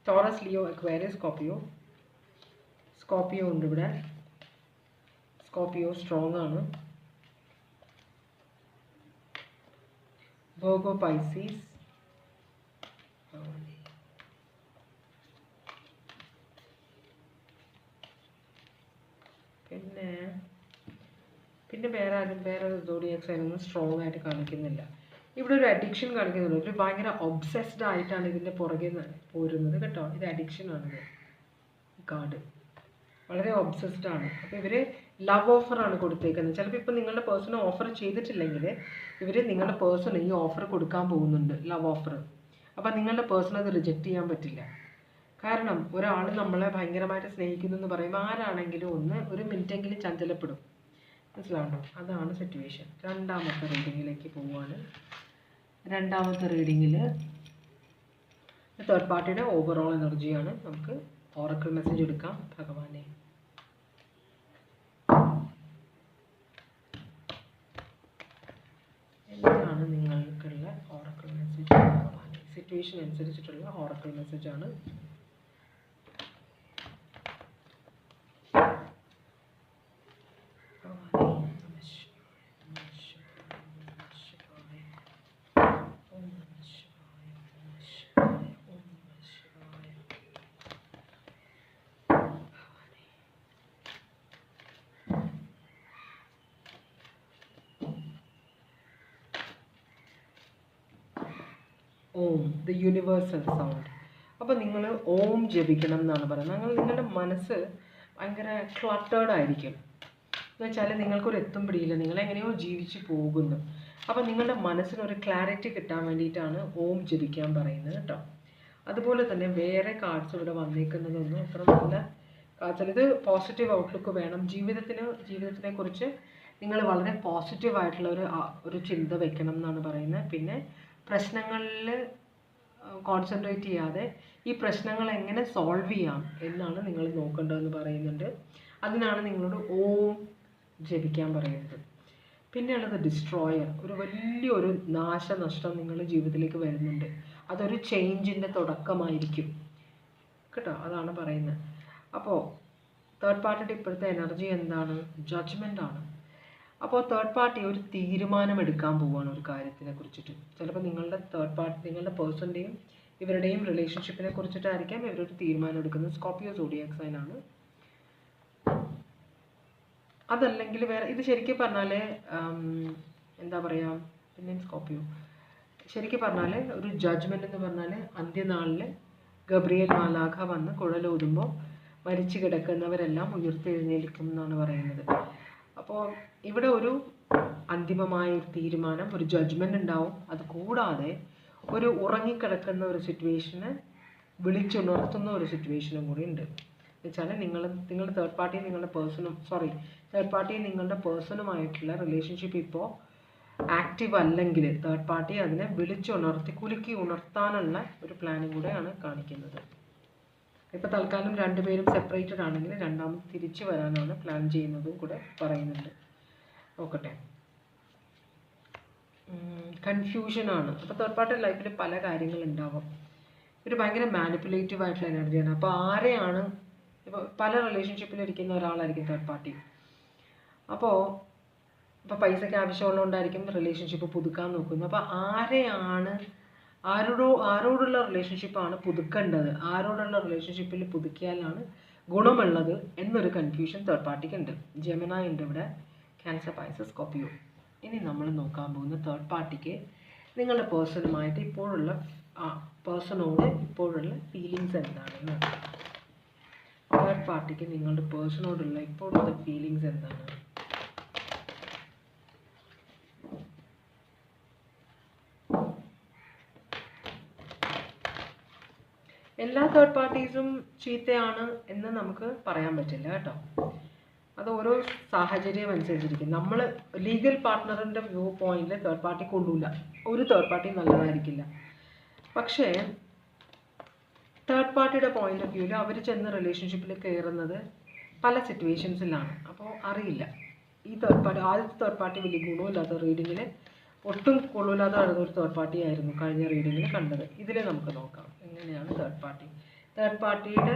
ടോറസ്, ലിയോ, അക്വേറിയസ്, സ്കോർപിയോ ഉണ്ട് ഇവിടെ. സ്കോർപിയോ സ്ട്രോങ് ആണ്. വെർഗോ, പൈസീസ്, പിന്നെ വേറെ സോഡിയാക് സൈനൊന്നും സ്ട്രോങ് ആയിട്ട് കാണിക്കുന്നില്ല. ഇവിടെ ഒരു അഡിക്ഷൻ കാണിക്കുന്നുണ്ട്, ഒരു ഭയങ്കര ഒബ്സെസ്ഡ് ആയിട്ടാണ് ഇതിൻ്റെ പുറകെ പോരുന്നത് കേട്ടോ. ഇത് അഡിക്ഷനാണിത്, കാർഡ് വളരെ ഒബ്സെസ്ഡ് ആണ്. അപ്പോൾ ഇവർ ലവ് ഓഫറാണ് കൊടുത്തേക്കുന്നത്. ചിലപ്പോൾ ഇപ്പോൾ നിങ്ങളുടെ പേഴ്സൺ ഓഫർ ചെയ്തിട്ടില്ലെങ്കിൽ നിങ്ങളുടെ പേഴ്സൺ ഈ ഓഫർ കൊടുക്കാൻ പോകുന്നുണ്ട്, ലവ് ഓഫർ. അപ്പോൾ നിങ്ങളുടെ പേഴ്സൺ അത് റിജക്റ്റ് ചെയ്യാൻ പറ്റില്ല. കാരണം ഒരാൾ നമ്മളെ ഭയങ്കരമായിട്ട് സ്നേഹിക്കുന്നു എന്ന് പറയുമ്പോൾ ആരാണെങ്കിലും ഒരു മിനിറ്റെങ്കിലും ചഞ്ചലപ്പെടും, മനസ്സിലാവണ്ടോ. അതാണ് സിറ്റുവേഷൻ. രണ്ടാമത്തെ റീഡിങ്ങിലേക്ക് പോവുകയാണ്. രണ്ടാമത്തെ റീഡിങ്ങിൽ തേർഡ് പാർട്ടിയുടെ ഓവറോൾ എനർജിയാണ്. നമുക്ക് ഓറക്കിൾ മെസ്സേജ് എടുക്കാം. ഭഗവാനെ, എന്താണ് നിങ്ങൾക്കുള്ള ഓറക്കിൾ മെസ്സേജ് ഭഗവാനെ? സിറ്റുവേഷൻ അനുസരിച്ചിട്ടുള്ള ഓറക്കിൾ മെസ്സേജാണ്. ഓം, ദ യൂണിവേഴ്സൽ സൗണ്ട്. അപ്പോൾ നിങ്ങൾ ഓം ജപിക്കണം എന്നാണ് പറയുന്നത്. നിങ്ങളുടെ മനസ്സ് ഭയങ്കര ക്ലട്ടേർഡ് ആയിരിക്കും എന്ന് വെച്ചാൽ നിങ്ങൾക്കൊരു എത്തും പിടിയില്ല, നിങ്ങളെങ്ങനെയോ ജീവിച്ച് പോകുന്നു. അപ്പോൾ നിങ്ങളുടെ മനസ്സിനൊരു ക്ലാരിറ്റി കിട്ടാൻ വേണ്ടിയിട്ടാണ് ഓം ജപിക്കാൻ പറയുന്നത് കേട്ടോ. അതുപോലെ തന്നെ വേറെ കാർഡ്സ് ഇവിടെ വന്നേക്കുന്നതൊന്നും അത്ര നല്ല കാർഡ്സ്. ഇത് പോസിറ്റീവ് ഔട്ട്ലുക്ക് വേണം ജീവിതത്തിനെ കുറിച്ച് നിങ്ങൾ വളരെ പോസിറ്റീവായിട്ടുള്ള ഒരു ചിന്ത വെക്കണം എന്നാണ് പറയുന്നത്. പിന്നെ പ്രശ്നങ്ങളിൽ കോൺസെൻട്രേറ്റ് ചെയ്യാതെ ഈ പ്രശ്നങ്ങൾ എങ്ങനെ സോൾവ് ചെയ്യാം എന്നാണ് നിങ്ങൾ നോക്കേണ്ടതെന്ന് പറയുന്നുണ്ട്. അതിനാണ് നിങ്ങളോട് ഓം ജപിക്കാൻ പറയുന്നത്. പിന്നെയുള്ളത് ഡിസ്ട്രോയർ. ഒരു വലിയൊരു നാശനഷ്ടം നിങ്ങളുടെ ജീവിതത്തിലേക്ക് വരുന്നുണ്ട്. അതൊരു ചേഞ്ചിൻ്റെ തുടക്കമായിരിക്കും കേട്ടോ, അതാണ് പറയുന്നത്. അപ്പോൾ തേർഡ് പാർട്ടിയുടെ ഇപ്പോഴത്തെ എനർജി എന്താണ്? ജഡ്ജ്മെൻ്റ് ആണ്. അപ്പോൾ തേർഡ് പാർട്ടി ഒരു തീരുമാനമെടുക്കാൻ പോവുകയാണ് ഒരു കാര്യത്തിനെ കുറിച്ചിട്ട്. ചിലപ്പോൾ നിങ്ങളുടെ പേഴ്സൻ്റെയും ഇവരുടെയും റിലേഷൻഷിപ്പിനെ കുറിച്ചിട്ടായിരിക്കാം ഇവരൊരു തീരുമാനം എടുക്കുന്നത്. സ്കോർപിയോ സോഡിയാക് സൈൻ ആണ്. അതല്ലെങ്കിൽ വേറെ, ഇത് ശരിക്കും പറഞ്ഞാൽ എന്താ പറയുക, പിന്നെയും സ്കോർപിയോ ശരിക്കും പറഞ്ഞാൽ ഒരു ജഡ്ജ്മെൻ്റ് എന്ന് പറഞ്ഞാൽ അന്ത്യനാളിൽ ഗബ്രിയേൽ മാലാഖ വന്ന് കുഴലൂതുമ്പോൾ മരിച്ചു കിടക്കുന്നവരെല്ലാം ഉയർത്തെഴുന്നേൽക്കും എന്നാണ് പറയുന്നത്. അപ്പോൾ ഇവിടെ ഒരു അന്തിമമായ ഒരു തീരുമാനം, ഒരു ജഡ്ജ്മെൻ്റ് ഉണ്ടാവും. അത് കൂടാതെ ഒരു ഉറങ്ങിക്കിടക്കുന്ന ഒരു സിറ്റുവേഷന് വിളിച്ചുണർത്തുന്ന ഒരു സിറ്റുവേഷനും കൂടി ഉണ്ട്. എന്നുവെച്ചാൽ നിങ്ങളുടെ തേർഡ് പാർട്ടിയും നിങ്ങളുടെ പേഴ്സണുമായിട്ടുള്ള റിലേഷൻഷിപ്പ് ഇപ്പോൾ ആക്റ്റീവ് അല്ലെങ്കിൽ തേർഡ് പാർട്ടി അതിനെ കുലുക്കി ഉണർത്താനുള്ള ഒരു പ്ലാനും കൂടെയാണ് കാണിക്കുന്നത്. ഇപ്പോൾ തൽക്കാലം രണ്ടുപേരും സെപ്പറേറ്റഡ് ആണെങ്കിൽ രണ്ടാമത് തിരിച്ചു വരാനാണ് പ്ലാൻ ചെയ്യുന്നതും കൂടെ പറയുന്നുണ്ട്. നോക്കട്ടെ. കൺഫ്യൂഷനാണ്. അപ്പോൾ തേർഡ് പാർട്ടി ലൈഫിൽ പല കാര്യങ്ങളുണ്ടാവും. ഒരു ഭയങ്കര മാനിപ്പുലേറ്റീവ് ആയിട്ടുള്ള എനർജിയാണ്. അപ്പോൾ ആരെയാണ് ഇപ്പോൾ പല റിലേഷൻഷിപ്പിൽ ഇരിക്കുന്ന ഒരാളായിരിക്കും തേർഡ് പാർട്ടി. അപ്പോൾ പൈസയ്ക്ക് ആവശ്യമുള്ളതുകൊണ്ടായിരിക്കും റിലേഷൻഷിപ്പ് പുതുക്കാൻ നോക്കുന്നത്. അപ്പോൾ ആരോടുള്ള റിലേഷൻഷിപ്പാണ് പുതുക്കേണ്ടത്, ആരോടുള്ള റിലേഷൻഷിപ്പിൽ പുതുക്കിയാലാണ് ഗുണമുള്ളത് എന്നൊരു കൺഫ്യൂഷൻ തേർഡ് പാർട്ടിക്ക് ഉണ്ട്. ജെമിനായി ഉണ്ട് ഇവിടെ, ക്യാൻസർ, പൈസസ്, സ്കോർപ്പിയോ. ഇനി നമ്മൾ നോക്കാൻ പോകുന്ന തേർഡ് പാർട്ടിക്ക് നിങ്ങളുടെ പേഴ്സണുമായിട്ട് പേഴ്സണോട് ഇപ്പോഴുള്ള ഫീലിങ്സ് എന്താണെന്ന്. തേർഡ് പാർട്ടിക്ക് നിങ്ങളുടെ പേഴ്സണോടുള്ള ഇപ്പോഴുള്ള ഫീലിങ്സ് എന്താണ്? എല്ലാ തേർഡ് പാർട്ടീസും ചീത്തയാണ് എന്ന് നമുക്ക് പറയാൻ പറ്റില്ല കേട്ടോ. അത് ഓരോ സാഹചര്യം അനുസരിച്ചിരിക്കും. നമ്മൾ ലീഗൽ പാർട്ട്ണറിൻ്റെ വ്യൂ പോയിന്റിൽ തേർഡ് പാർട്ടി കൊള്ളൂല, ഒരു തേർഡ് പാർട്ടി നല്ലതായിരിക്കില്ല. പക്ഷേ തേർഡ് പാർട്ടിയുടെ പോയിന്റ് ഓഫ് വ്യൂവിൽ അവർ ചെന്ന് റിലേഷൻഷിപ്പിൽ കയറുന്നത് പല സിറ്റുവേഷൻസിലാണ്. അപ്പോൾ അറിയില്ല ഈ ആദ്യത്തെ തേർഡ് പാർട്ടി വലിയ ഗുണമില്ലാത്ത റീഡിങ്ങിൽ ഒട്ടും കൊള്ളൂലാത്ത ഒരു തേർഡ് പാർട്ടി ആയിരുന്നു കഴിഞ്ഞ റീഡിങ്ങിൽ കണ്ടത്. ഇതിൽ നമുക്ക് നോക്കാം എങ്ങനെയാണ് തേർഡ് പാർട്ടിയുടെ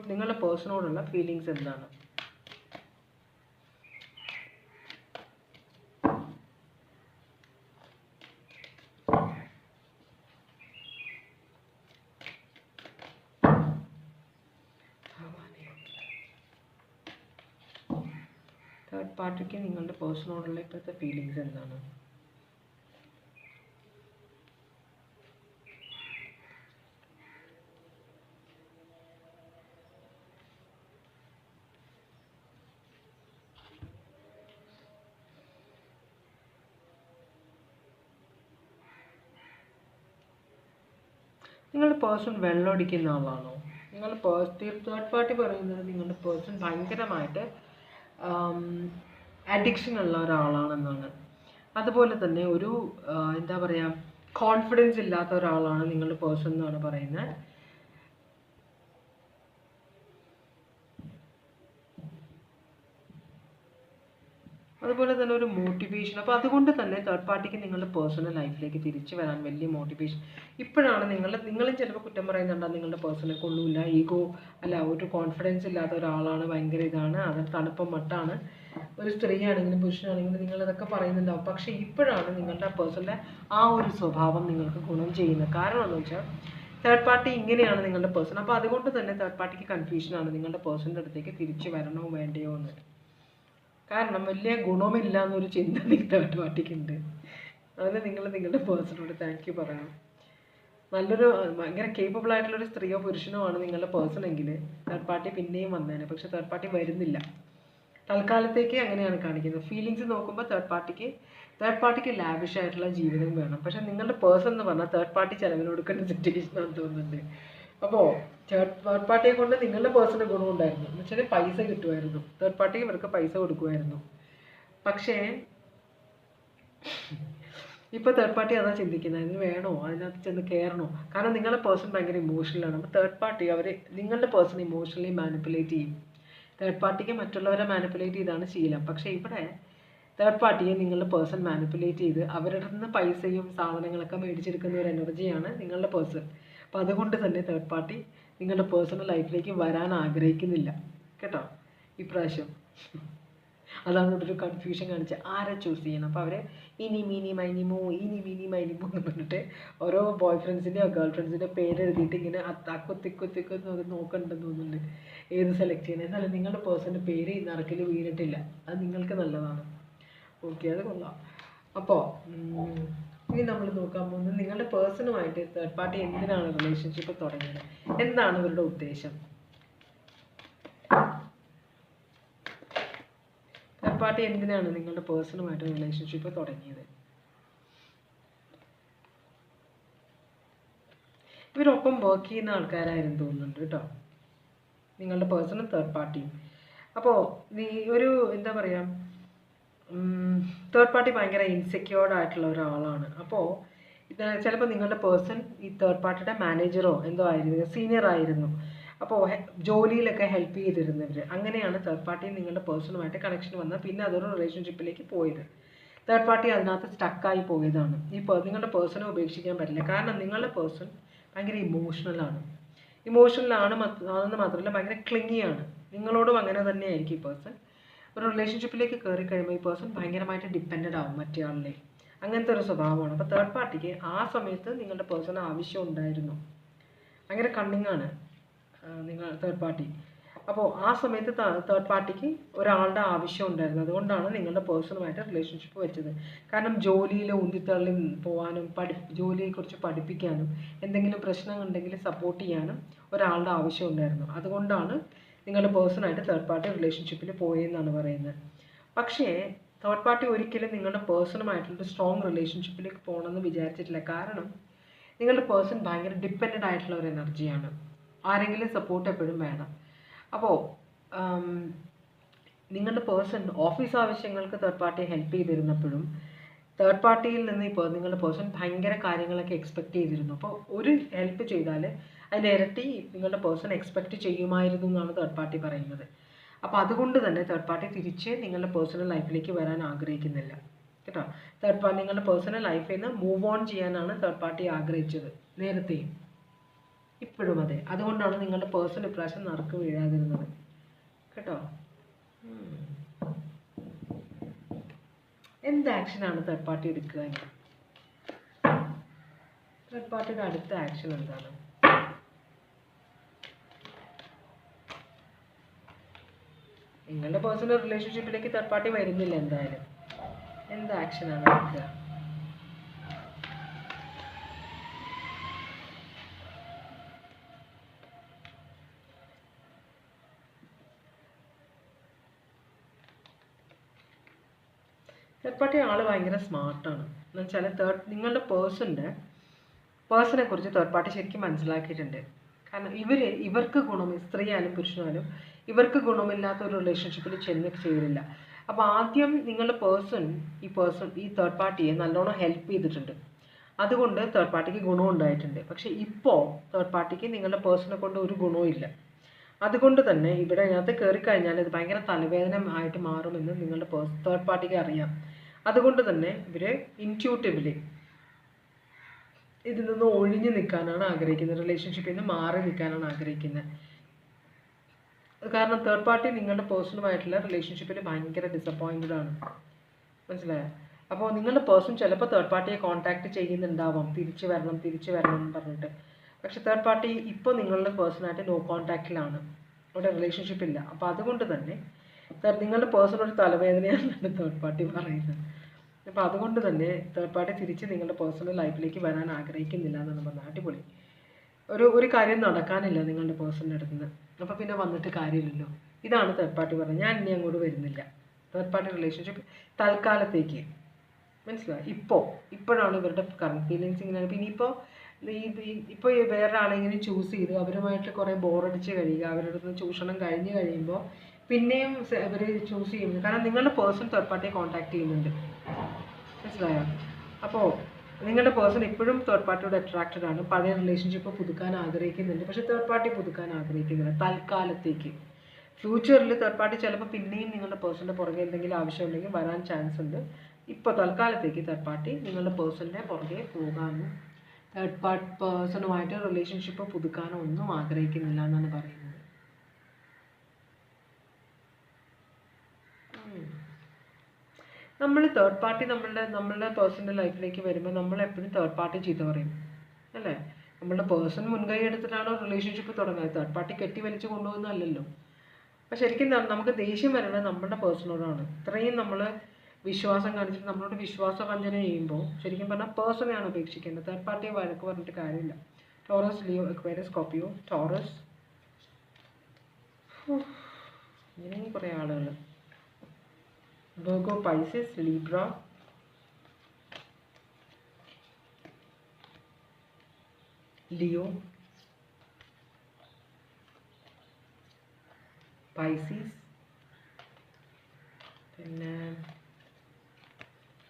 നിങ്ങളുടെ പേഴ്സണോടുള്ള ഫീലിങ്സ് എന്താണ്. തേർഡ് പാർട്ടിക്ക് നിങ്ങളുടെ പേഴ്സണോടുള്ള ഇപ്പോഴത്തെ ഫീലിങ്സ് എന്താണ്? നിങ്ങളുടെ പേഴ്സൺ വെള്ളമടിക്കുന്ന ആളാണോ? തേർഡ് പാർട്ടി പറയുന്നത് നിങ്ങളുടെ പേഴ്സൺ ഭയങ്കരമായിട്ട് അഡിക്ഷൻ ഉള്ള ഒരാളാണെന്നാണ്. അതുപോലെ തന്നെ ഒരു എന്താ പറയുക, കോൺഫിഡൻസ് ഇല്ലാത്ത ഒരാളാണ് നിങ്ങളുടെ പേഴ്സൺ എന്നാണ് പറയുന്നത്. അതുപോലെ തന്നെ ഒരു മോട്ടിവേഷൻ. അപ്പോൾ അതുകൊണ്ട് തന്നെ തേർഡ് പാർട്ടിക്ക് നിങ്ങളുടെ പേഴ്സണൽ ലൈഫിലേക്ക് തിരിച്ചു വരാൻ വലിയ മോട്ടിവേഷൻ ഇപ്പോഴാണ്. നിങ്ങളും ചിലപ്പോൾ കുറ്റം പറയുന്നുണ്ടാകും, നിങ്ങളുടെ പേഴ്സണൽ കൊള്ളൂല, ഈഗോ അല്ല, ഒരു കോൺഫിഡൻസ് ഇല്ലാത്ത ഒരാളാണ്, ഭയങ്കര ഇതാണ്, അത് തണുപ്പം മട്ടാണ്, ഒരു സ്ത്രീയാണെങ്കിലും പുരുഷനാണെങ്കിലും നിങ്ങളിതൊക്കെ പറയുന്നുണ്ടാവും. പക്ഷേ ഇപ്പോഴാണ് നിങ്ങളുടെ പേഴ്സണലെ ആ ഒരു സ്വഭാവം നിങ്ങൾക്ക് ഗുണം ചെയ്യുന്നത്. കാരണം എന്ന് വെച്ചാൽ തേർഡ് പാർട്ടി ഇങ്ങനെയാണ് നിങ്ങളുടെ പേഴ്സൺ. അപ്പോൾ അതുകൊണ്ട് തന്നെ തേർഡ് പാർട്ടിക്ക് കൺഫ്യൂഷനാണ് നിങ്ങളുടെ പേഴ്സണിൻ്റെ അടുത്തേക്ക് തിരിച്ചു വരണോ വേണ്ടയോ എന്ന്. കാരണം വലിയ ഗുണമില്ല എന്നൊരു ചിന്ത തേർഡ് പാർട്ടിക്ക് ഉണ്ട്. അതിന് നിങ്ങളുടെ പേഴ്സണോട് താങ്ക് യു പറയണം. നല്ലൊരു ഭയങ്കര കേപ്പബിൾ ആയിട്ടുള്ളൊരു സ്ത്രീയോ പുരുഷനോ ആണ് നിങ്ങളുടെ പേഴ്സൺ എങ്കിൽ തേർഡ് പാർട്ടി പിന്നെയും വന്നേനെ. പക്ഷെ തേർഡ് പാർട്ടി വരുന്നില്ല, തൽക്കാലത്തേക്ക് അങ്ങനെയാണ് കാണിക്കുന്നത്. ഫീലിങ്സ് നോക്കുമ്പോൾ തേർഡ് പാർട്ടിക്ക് ലാവിഷ് ആയിട്ടുള്ള ജീവിതം വേണം. പക്ഷെ നിങ്ങളുടെ പേഴ്സൺ എന്ന് പറഞ്ഞാൽ തേർഡ് പാർട്ടി ചിലവിന് കൊടുക്കേണ്ട സിറ്റുവേഷൻ ആണെന്ന് തോന്നുന്നുണ്ട്. അപ്പോൾ തേർഡ് പാർട്ടിയെ കൊണ്ട് നിങ്ങളുടെ പേഴ്സണൽ ഗുണമുണ്ടായിരുന്നു എന്ന് വെച്ചാൽ പൈസ കിട്ടുമായിരുന്നു, തേർഡ് പാർട്ടിക്ക് ഇവർക്ക് പൈസ കൊടുക്കുമായിരുന്നു. പക്ഷേ ഇപ്പോൾ തേർഡ് പാർട്ടി അതാ ചിന്തിക്കുന്നത്, ഇതിന് വേണോ, അതിനകത്ത് ചെന്ന് കയറണോ? കാരണം നിങ്ങളുടെ പേഴ്സൺ ഭയങ്കര ഇമോഷണലാണ്. അപ്പോൾ തേർഡ് പാർട്ടി നിങ്ങളുടെ പേഴ്സൺ ഇമോഷണലി മാനിപ്പുലേറ്റ് ചെയ്യും. തേർഡ് പാർട്ടിക്ക് മറ്റുള്ളവരെ മാനിപ്പുലേറ്റ് ചെയ്താണ് ശീലം. പക്ഷേ ഇവിടെ തേർഡ് പാർട്ടിയെ നിങ്ങളുടെ പേഴ്സൺ മാനിപ്പുലേറ്റ് ചെയ്ത് അവരുടെ നിന്ന് പൈസയും സാധനങ്ങളൊക്കെ മേടിച്ചെടുക്കുന്ന ഒരു എനർജിയാണ് നിങ്ങളുടെ പേഴ്സൺ. അപ്പോൾ അതുകൊണ്ട് തന്നെ തേർഡ് പാർട്ടി നിങ്ങളുടെ പേഴ്സണൽ ലൈഫിലേക്ക് വരാൻ ആഗ്രഹിക്കുന്നില്ല കേട്ടോ ഇപ്രാവശ്യം. അതാണ് ഇവിടെ ഒരു കൺഫ്യൂഷൻ കാണിച്ച് ആരെ ചൂസ് ചെയ്യണം. അപ്പോൾ അവർ ഇനി മീനി മൈനിമോ എന്ന് പറഞ്ഞിട്ട് ഓരോ ബോയ് ഫ്രണ്ട്സിൻ്റെയോ ഗേൾ ഫ്രണ്ട്സിൻ്റെ പേരെഴുതിയിട്ട് ഇങ്ങനെ അക്കൊത്തിക്കൊത്തിക്കൊ നോക്കണ്ടെന്ന് തോന്നുന്നുണ്ട് ഏത് സെലക്ട് ചെയ്യണം. എന്നാലും നിങ്ങളുടെ പേഴ്സൻ്റെ പേര് ഈ നറുക്കിൽ വീണിട്ടില്ല, അത് നിങ്ങൾക്ക് നല്ലതാണ്. ഓക്കെ, അത് കൊള്ളാം. അപ്പോൾ ഇനി നമ്മൾ നോക്കാൻ പോകുന്നത് നിങ്ങളുടെ പേഴ്സണുമായിട്ട് തേർഡ് പാർട്ടി എന്തിനാണ് റിലേഷൻഷിപ്പ് തുടങ്ങിയത്, എന്താണ് ഇവരുടെ ഉദ്ദേശം. തേർഡ് പാർട്ടി എന്തിനാണ് നിങ്ങളുടെ പേഴ്സണുമായിട്ട് റിലേഷൻഷിപ്പ് തുടങ്ങിയത്? ഇവരൊപ്പം വർക്ക് ചെയ്യുന്ന ആൾക്കാരായിരുന്നു തോന്നുന്നുണ്ട് കേട്ടോ, നിങ്ങളുടെ പേഴ്സണും തേർഡ് പാർട്ടിയും. അപ്പോൾ ഒരു എന്താ പറയുക, തേർഡ് പാർട്ടി ഭയങ്കര ഇൻസെക്യൂർഡ് ആയിട്ടുള്ള ഒരാളാണ്. അപ്പോൾ ചിലപ്പോൾ നിങ്ങളുടെ പേഴ്സൺ ഈ തേർഡ് പാർട്ടിയുടെ മാനേജറോ എന്തോ ആയിരുന്നു, സീനിയർ ആയിരുന്നു. അപ്പോൾ ജോലിയിലൊക്കെ ഹെൽപ്പ് ചെയ്തിരുന്നവർ. അങ്ങനെയാണ് തേർഡ് പാർട്ടി നിങ്ങളുടെ പേഴ്സണുമായിട്ട് കണക്ഷൻ വന്നത്. പിന്നെ അതൊരു റിലേഷൻഷിപ്പിലേക്ക് പോയത്. തേർഡ് പാർട്ടി അതിനകത്ത് സ്റ്റക്കായി പോയതാണ്. നിങ്ങളുടെ പേഴ്സണെ ഉപേക്ഷിക്കാൻ പറ്റില്ല. കാരണം നിങ്ങളുടെ പേഴ്സൺ ഭയങ്കര ഇമോഷണലാണ്. ആണെന്ന് മാത്രമല്ല ഭയങ്കര ക്ലിങ്ങിയാണ്. നിങ്ങളോടും അങ്ങനെ തന്നെയായിരിക്കും ഈ പേഴ്സൺ. ഒരു റിലേഷൻഷിപ്പിലേക്ക് കയറി കഴിയുമ്പോൾ ഈ പേഴ്സൺ ഭയങ്കരമായിട്ട് ഡിപ്പെൻഡഡ് ആവും മറ്റേ ആളിനെ. അങ്ങനത്തെ ഒരു സ്വഭാവമാണ്. അപ്പോൾ തേർഡ് പാർട്ടിക്ക് ആ സമയത്ത് നിങ്ങളുടെ പേഴ്സൺ ആവശ്യം ഉണ്ടായിരുന്നു. ഭയങ്കര കണ്ണിങ്ങാണ് നിങ്ങൾ തേർഡ് പാർട്ടി. അപ്പോൾ ആ സമയത്ത് തേർഡ് പാർട്ടിക്ക് ഒരാളുടെ ആവശ്യം ഉണ്ടായിരുന്നു. അതുകൊണ്ടാണ് നിങ്ങളുടെ പേഴ്സണുമായിട്ട് റിലേഷൻഷിപ്പ് വെച്ചത്. കാരണം ജോലിയിൽ ഉന്തിത്തള്ളി പോകാനും ജോലിയെക്കുറിച്ച് പഠിപ്പിക്കാനും എന്തെങ്കിലും പ്രശ്നങ്ങളുണ്ടെങ്കിൽ സപ്പോർട്ട് ചെയ്യാനും ഒരാളുടെ ആവശ്യം ഉണ്ടായിരുന്നു. അതുകൊണ്ടാണ് നിങ്ങളുടെ പേഴ്സണായിട്ട് തേർഡ് പാർട്ടി റിലേഷൻഷിപ്പിൽ പോയെന്നാണ് പറയുന്നത്. പക്ഷേ തേർഡ് പാർട്ടി ഒരിക്കലും നിങ്ങളുടെ പേഴ്സണുമായിട്ടുള്ള സ്ട്രോങ് റിലേഷൻഷിപ്പിലേക്ക് പോകണമെന്ന് വിചാരിച്ചിട്ടില്ല. കാരണം നിങ്ങളുടെ പേഴ്സൺ ഭയങ്കര ഡിപ്പെൻഡൻ്റ് ആയിട്ടുള്ള ഒരു എനർജിയാണ്. ആരെങ്കിലും സപ്പോർട്ട് എപ്പോഴും വേണം. അപ്പോൾ നിങ്ങളുടെ പേഴ്സൺ ഓഫീസ് ആവശ്യങ്ങൾക്ക് തേർഡ് പാർട്ടിയെ ഹെൽപ്പ് ചെയ്തിരുന്നപ്പോഴും തേർഡ് പാർട്ടിയിൽ നിന്ന് ഇപ്പോൾ നിങ്ങളുടെ പേഴ്സൺ ഭയങ്കര കാര്യങ്ങളൊക്കെ എക്സ്പെക്റ്റ് ചെയ്തിരുന്നു. അപ്പോൾ ഒരു ഹെൽപ്പ് ചെയ്താൽ അതിൻ്റെ ഇരട്ടി നിങ്ങളുടെ പേഴ്സൺ എക്സ്പെക്റ്റ് ചെയ്യുമായിരുന്നു എന്നാണ് തേർഡ് പാർട്ടി പറയുന്നത്. അപ്പോൾ അതുകൊണ്ട് തന്നെ തേർഡ് പാർട്ടി തിരിച്ച് നിങ്ങളുടെ പേഴ്സണൽ ലൈഫിലേക്ക് വരാൻ ആഗ്രഹിക്കുന്നില്ല കേട്ടോ. നിങ്ങളുടെ പേഴ്സണൽ ലൈഫിൽ നിന്ന് മൂവ് ഓൺ ചെയ്യാനാണ് തേർഡ് പാർട്ടി ആഗ്രഹിച്ചത് നേരത്തെയും, ഇപ്പോഴും അതെ. അതുകൊണ്ടാണ് നിങ്ങളുടെ പേഴ്സൺ ഇപ്രാവശ്യം നറുക്ക് വീഴാതിരുന്നത് കേട്ടോ. എന്ത് ആക്ഷനാണ് തേർഡ് പാർട്ടി എടുക്കുക? തേർഡ് പാർട്ടിയുടെ അടുത്ത ആക്ഷൻ എന്താണ്? നിങ്ങളുടെ പേഴ്സണൽ റിലേഷൻഷിപ്പിലേക്ക് തേർഡ് പാർട്ടി വരുന്നില്ല എന്തായാലും. എന്ത് ആക്ഷനാണ് എടുക്കുക? തേർഡ് പാർട്ടി ഭയങ്കര സ്മാർട്ടാണ്. എന്ന് വെച്ചാൽ നിങ്ങളുടെ പേഴ്സണെ കുറിച്ച് തേർഡ് പാർട്ടി ശരിക്കും മനസ്സിലാക്കിയിട്ടുണ്ട്. കാരണം ഇവർക്ക് സ്ത്രീയായാലും പുരുഷനായാലും ഇവർക്ക് ഗുണമില്ലാത്ത ഒരു റിലേഷൻഷിപ്പിൽ ചേരില്ല. അപ്പോൾ ആദ്യം നിങ്ങളുടെ ഈ തേർഡ് പാർട്ടിയെ നല്ലോണം ഹെൽപ്പ് ചെയ്തിട്ടുണ്ട്. അതുകൊണ്ട് തേർഡ് പാർട്ടിക്ക് ഗുണം ഉണ്ടായിട്ടുണ്ട്. പക്ഷേ ഇപ്പോൾ തേർഡ് പാർട്ടിക്ക് നിങ്ങളുടെ പേഴ്സണെ കൊണ്ട് ഒരു ഗുണവും ഇല്ല. അതുകൊണ്ട് തന്നെ ഇതിനകത്ത് കയറിക്കഴിഞ്ഞാൽ ഇത് ഭയങ്കര തലവേദന ആയിട്ട് മാറുമെന്ന് നിങ്ങളുടെ തേർഡ് പാർട്ടിക്ക് അറിയാം. അതുകൊണ്ട് തന്നെ ഇവർ ഇൻറ്റ്യൂട്ടീവ്ലി ഇതിൽ നിന്ന് ഒഴിഞ്ഞു നിൽക്കാനാണ് ആഗ്രഹിക്കുന്നത്. റിലേഷൻഷിപ്പിൽ നിന്ന് മാറി നിൽക്കാനാണ് ആഗ്രഹിക്കുന്നത്. കാരണം തേർഡ് പാർട്ടി നിങ്ങളുടെ പേഴ്സണുമായിട്ടുള്ള റിലേഷൻഷിപ്പിൽ ഭയങ്കര ഡിസപ്പോയിൻറ്റഡ് ആണ്. മനസ്സിലായോ? അപ്പോൾ നിങ്ങളുടെ പേഴ്സൺ ചിലപ്പോൾ തേർഡ് പാർട്ടിയെ കോൺടാക്ട് ചെയ്യുന്നുണ്ടാവാം, തിരിച്ചു വരണം എന്ന് പറഞ്ഞിട്ട്. പക്ഷെ തേർഡ് പാർട്ടി ഇപ്പോൾ നിങ്ങളുടെ പേഴ്സണായിട്ട് നോ കോൺടാക്റ്റിലാണ്, അവിടെ റിലേഷൻഷിപ്പ് ഇല്ല. അപ്പോൾ അതുകൊണ്ട് തന്നെ നിങ്ങളുടെ പേഴ്സൺ ഒരു തലവേദനയാണെന്നാണ് തേർഡ് പാർട്ടി പറയുന്നത്. അപ്പോൾ അതുകൊണ്ട് തന്നെ തേർഡ് പാർട്ടി തിരിച്ച് നിങ്ങളുടെ പേഴ്സണൽ ലൈഫിലേക്ക് വരാൻ ആഗ്രഹിക്കുന്നില്ല എന്നാണ് പറഞ്ഞത്. അടിപൊളി. ഒരു കാര്യം നടക്കാനില്ല നിങ്ങളുടെ പേഴ്സണിൻ്റെ അടുത്ത് നിന്ന്. അപ്പോൾ പിന്നെ വന്നിട്ട് കാര്യമില്ലല്ലോ. ഇതാണ് തേർഡ് പാർട്ടി പറഞ്ഞത്. ഞാൻ ഇനി അങ്ങോട്ട് വരുന്നില്ല. തേർഡ് പാർട്ടി റിലേഷൻഷിപ്പ് തൽക്കാലത്തേക്ക്, മനസ്സിലായി? ഇപ്പോഴാണ് ഇവരുടെ കറണ്ട് ഫീലിങ്സ് ഇങ്ങനെയാണ്. പിന്നെ ഇപ്പോൾ വേറൊരാളെങ്കിലും ചൂസ് ചെയ്ത് അവരുമായിട്ട് കുറേ ബോറടിച്ച് കഴിയുക, അവരുടെ അടുത്ത് ചൂഷണം കഴിഞ്ഞ് കഴിയുമ്പോൾ പിന്നെയും ഇവർ ചൂസ് ചെയ്യുന്നു. കാരണം നിങ്ങളുടെ പേഴ്സൺ തേർഡ് പാർട്ടിയെ കോൺടാക്ട് ചെയ്യുന്നുണ്ട്. മനസ്സിലായോ? അപ്പോൾ നിങ്ങളുടെ പേഴ്സൺ ഇപ്പോഴും തേർഡ് പാർട്ടിയോട് അട്രാക്റ്റഡ് ആണ്. പഴയ റിലേഷൻഷിപ്പ് പുതുക്കാൻ ആഗ്രഹിക്കുന്നുണ്ട്. പക്ഷേ തേർഡ് പാർട്ടി പുതുക്കാൻ ആഗ്രഹിക്കുന്നില്ല തൽക്കാലത്തേക്ക്. ഫ്യൂച്ചറിൽ തേർഡ് പാർട്ടി ചിലപ്പോൾ പിന്നെയും നിങ്ങളുടെ പേഴ്സണിൻ്റെ പുറകെ എന്തെങ്കിലും ആവശ്യമുണ്ടെങ്കിൽ വരാൻ ചാൻസ് ഉണ്ട്. ഇപ്പോൾ തൽക്കാലത്തേക്ക് തേർഡ് പാർട്ടി നിങ്ങളുടെ പേഴ്സണിൻ്റെ പുറകെ പോകാനും പേഴ്സണുമായിട്ട് റിലേഷൻഷിപ്പ് പുതുക്കാനോ ഒന്നും ആഗ്രഹിക്കുന്നില്ല എന്നാണ് പറയുന്നത്. നമ്മൾ തേർഡ് പാർട്ടി നമ്മളുടെ പേഴ്സണൽ ലൈഫിലേക്ക് വരുമ്പോൾ നമ്മളെപ്പോഴും തേർഡ് പാർട്ടി ചീത്ത പറയും അല്ലേ? നമ്മളുടെ പേഴ്സൺ മുൻകൈ എടുത്തിട്ടാണോ റിലേഷൻഷിപ്പ് തുടങ്ങുന്നത്? തേർഡ് പാർട്ടി കെട്ടി വലിച്ചു കൊണ്ടുപോകുന്നതല്ലല്ലോ. അപ്പം ശരിക്കും നമുക്ക് ദേഷ്യം വരുന്നത് നമ്മുടെ പേഴ്സണോടാണ്. ഇത്രയും നമ്മൾ വിശ്വാസം കാണിച്ചിട്ട് നമ്മളോട് വിശ്വാസവഞ്ചന ചെയ്യുമ്പോൾ ശരിക്കും പറഞ്ഞാൽ പേഴ്സണെയാണ് ഉപേക്ഷിക്കേണ്ടത്. തേർഡ് പാർട്ടിയെ വഴക്ക് പറഞ്ഞിട്ട് കാര്യമില്ല. Taurus, Leo, Aquarius, Scorpio, Taurus, ഇങ്ങനെയും കുറേ ആളുകൾ. Virgo, Pisces, Libra, Leo, Pisces, പിന്നെ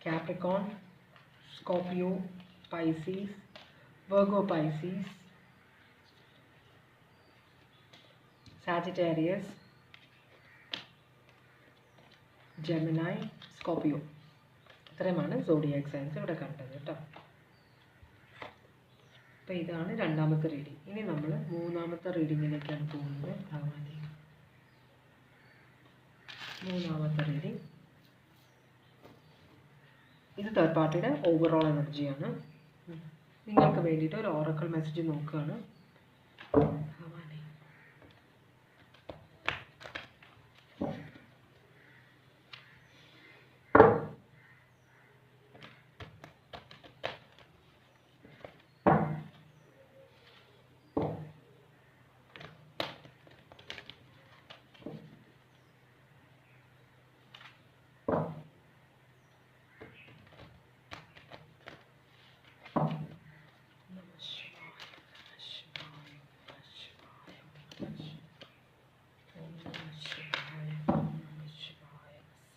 Capricorn, Scorpio, Pisces, Virgo, Pisces, Sagittarius, Gemini, Scorpio. ഇത്രയുമാണ് സോഡിയാക് സയൻസ് ഇവിടെ കണ്ടത് കേട്ടോ. അപ്പോൾ ഇതാണ് രണ്ടാമത്തെ റീഡിങ്. ഇനി നമ്മൾ മൂന്നാമത്തെ റീഡിങ്ങിലേക്കാണ് പോകുന്നത്. മൂന്നാമത്തെ റീഡിങ് ഇത് തേർഡ് പാർട്ടിയുടെ ഓവറോൾ എനർജിയാണ്. നിങ്ങൾക്ക് വേണ്ടിയിട്ട് ഒരു ഓറക്കിൾ മെസ്സേജ് നോക്കുകയാണ്.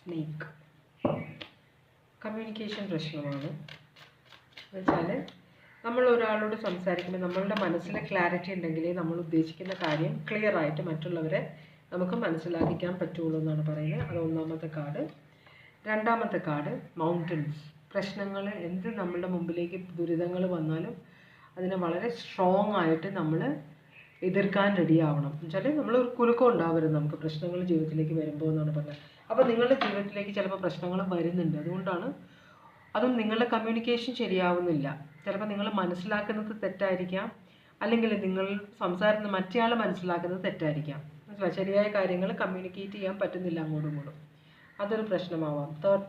സ്നേക്ക് കമ്മ്യൂണിക്കേഷൻ പ്രശ്നമാണ്. എന്നുവെച്ചാൽ നമ്മൾ ഒരാളോട് സംസാരിക്കുമ്പോൾ നമ്മളുടെ മനസ്സിലെ ക്ലാരിറ്റി ഉണ്ടെങ്കിലേ നമ്മൾ ഉദ്ദേശിക്കുന്ന കാര്യം ക്ലിയർ ആയിട്ട് മറ്റുള്ളവരെ നമുക്ക് മനസ്സിലാക്കിക്കാൻ പറ്റുള്ളൂ എന്നാണ് പറയുന്നത്. അത് ഒന്നാമത്തെ കാർഡ്. രണ്ടാമത്തെ കാർഡ് മൗണ്ടൻസ്. പ്രശ്നങ്ങൾ എന്ത് നമ്മളുടെ മുമ്പിലേക്ക് ദുരിതങ്ങൾ വന്നാലും അതിനെ വളരെ സ്ട്രോങ് ആയിട്ട് നമ്മൾ എതിർക്കാൻ റെഡി ആവണം. എന്നുവെച്ചാൽ നമ്മൾ ഒരു കുലുക്കം ഉണ്ടാവരുത് നമുക്ക് പ്രശ്നങ്ങൾ ജീവിതത്തിലേക്ക് വരുമ്പോൾ എന്നാണ് പറഞ്ഞത്. അപ്പോൾ നിങ്ങളുടെ ജീവിതത്തിലേക്ക് ചിലപ്പോൾ പ്രശ്നങ്ങൾ വരുന്നുണ്ട്. അതും നിങ്ങളുടെ കമ്മ്യൂണിക്കേഷൻ ശരിയാവുന്നില്ല. ചിലപ്പോൾ നിങ്ങൾ മനസ്സിലാക്കുന്നത് തെറ്റായിരിക്കാം, അല്ലെങ്കിൽ നിങ്ങൾ സംസാരിക്കുന്ന മറ്റേയാൾ മനസ്സിലാക്കുന്നത് തെറ്റായിരിക്കാം. മനസ്സിലായി? ശരിയായ കാര്യങ്ങൾ കമ്മ്യൂണിക്കേറ്റ് ചെയ്യാൻ പറ്റുന്നില്ല അങ്ങോട്ടും ഇങ്ങോട്ടും. അതൊരു പ്രശ്നമാവാം. Third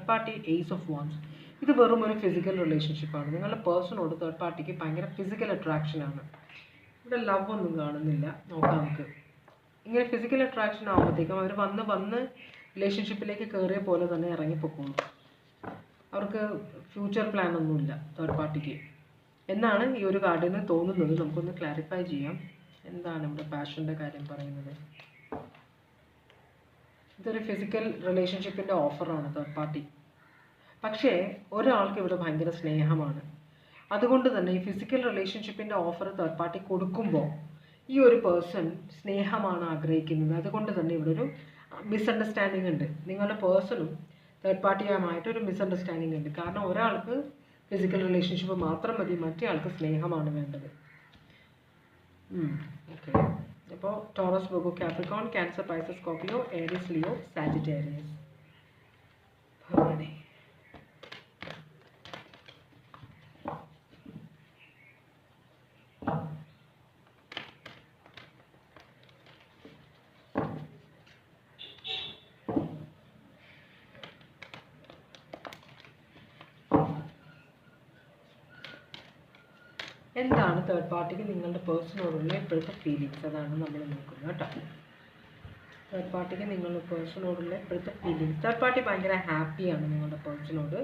party ace of wands. ഇത് വെറും ഒരു ഫിസിക്കൽ റിലേഷൻഷിപ്പാണ്. നിങ്ങളുടെ പേഴ്സണോട് തേർഡ് പാർട്ടിക്ക് ഭയങ്കര ഫിസിക്കൽ അട്രാക്ഷനാണ്. ഇവിടെ ലവ് ഒന്നും കാണുന്നില്ല. നോക്കാം നമുക്ക്. ഇങ്ങനെ ഫിസിക്കൽ അട്രാക്ഷൻ ആകുമ്പോഴത്തേക്കും അവർ വന്ന് റിലേഷൻഷിപ്പിലേക്ക് കയറിയ പോലെ തന്നെ ഇറങ്ങിപ്പോകുന്നു. അവർക്ക് ഫ്യൂച്ചർ പ്ലാൻ ഒന്നുമില്ല തേർഡ് പാർട്ടിക്ക് എന്നാണ് ഈ ഒരു കാർഡിൽ നിന്ന് തോന്നുന്നത്. നമുക്കൊന്ന് ക്ലാരിഫൈ ചെയ്യാം. എന്താണ് ഇവിടെ പാഷൻ്റെ കാര്യം പറയുന്നത്? ഇതൊരു ഫിസിക്കൽ റിലേഷൻഷിപ്പിൻ്റെ ഓഫറാണ് തേർഡ് പാർട്ടി. പക്ഷേ ഒരാൾക്ക് ഇവിടെ ഭയങ്കര സ്നേഹമാണ്. അതുകൊണ്ട് തന്നെ ഈ ഫിസിക്കൽ റിലേഷൻഷിപ്പിൻ്റെ ഓഫർ തേർഡ് പാർട്ടി കൊടുക്കുമ്പോൾ ഈ ഒരു പേഴ്സൺ സ്നേഹമാണ് ആഗ്രഹിക്കുന്നത്. അതുകൊണ്ട് തന്നെ ഇവിടെ ഒരു മിസ്അണ്ടർസ്റ്റാൻഡിങ് ഉണ്ട്. നിങ്ങളുടെ പേഴ്സണും തേർഡ് പാർട്ടിയുമായിട്ടൊരു മിസ്അണ്ടർസ്റ്റാൻഡിങ് ഉണ്ട്. കാരണം ഒരാൾക്ക് ഫിസിക്കൽ റിലേഷൻഷിപ്പ് മാത്രം മതി, മറ്റേ ആൾക്ക് സ്നേഹമാണ് വേണ്ടത്. ഓക്കെ. അപ്പോൾ Taurus, Virgo, Capricorn, Cancer, Pisces, Scorpio, Aries, Leo, Sagittarius. ഭഗവാനെ, എന്താണ് തേർഡ് പാർട്ടിക്ക് നിങ്ങളുടെ പേഴ്സണോടുള്ള ഇപ്പോഴത്തെ ഫീലിങ്സ്? അതാണ് നമ്മൾ നോക്കുന്നത് കേട്ടോ. തേർഡ് പാർട്ടിക്ക് നിങ്ങളുടെ പേഴ്സണോടുള്ള ഇപ്പോഴത്തെ ഫീലിങ്സ്. തേർഡ് പാർട്ടി ഭയങ്കര ഹാപ്പിയാണ് നിങ്ങളുടെ പേഴ്സണോട്.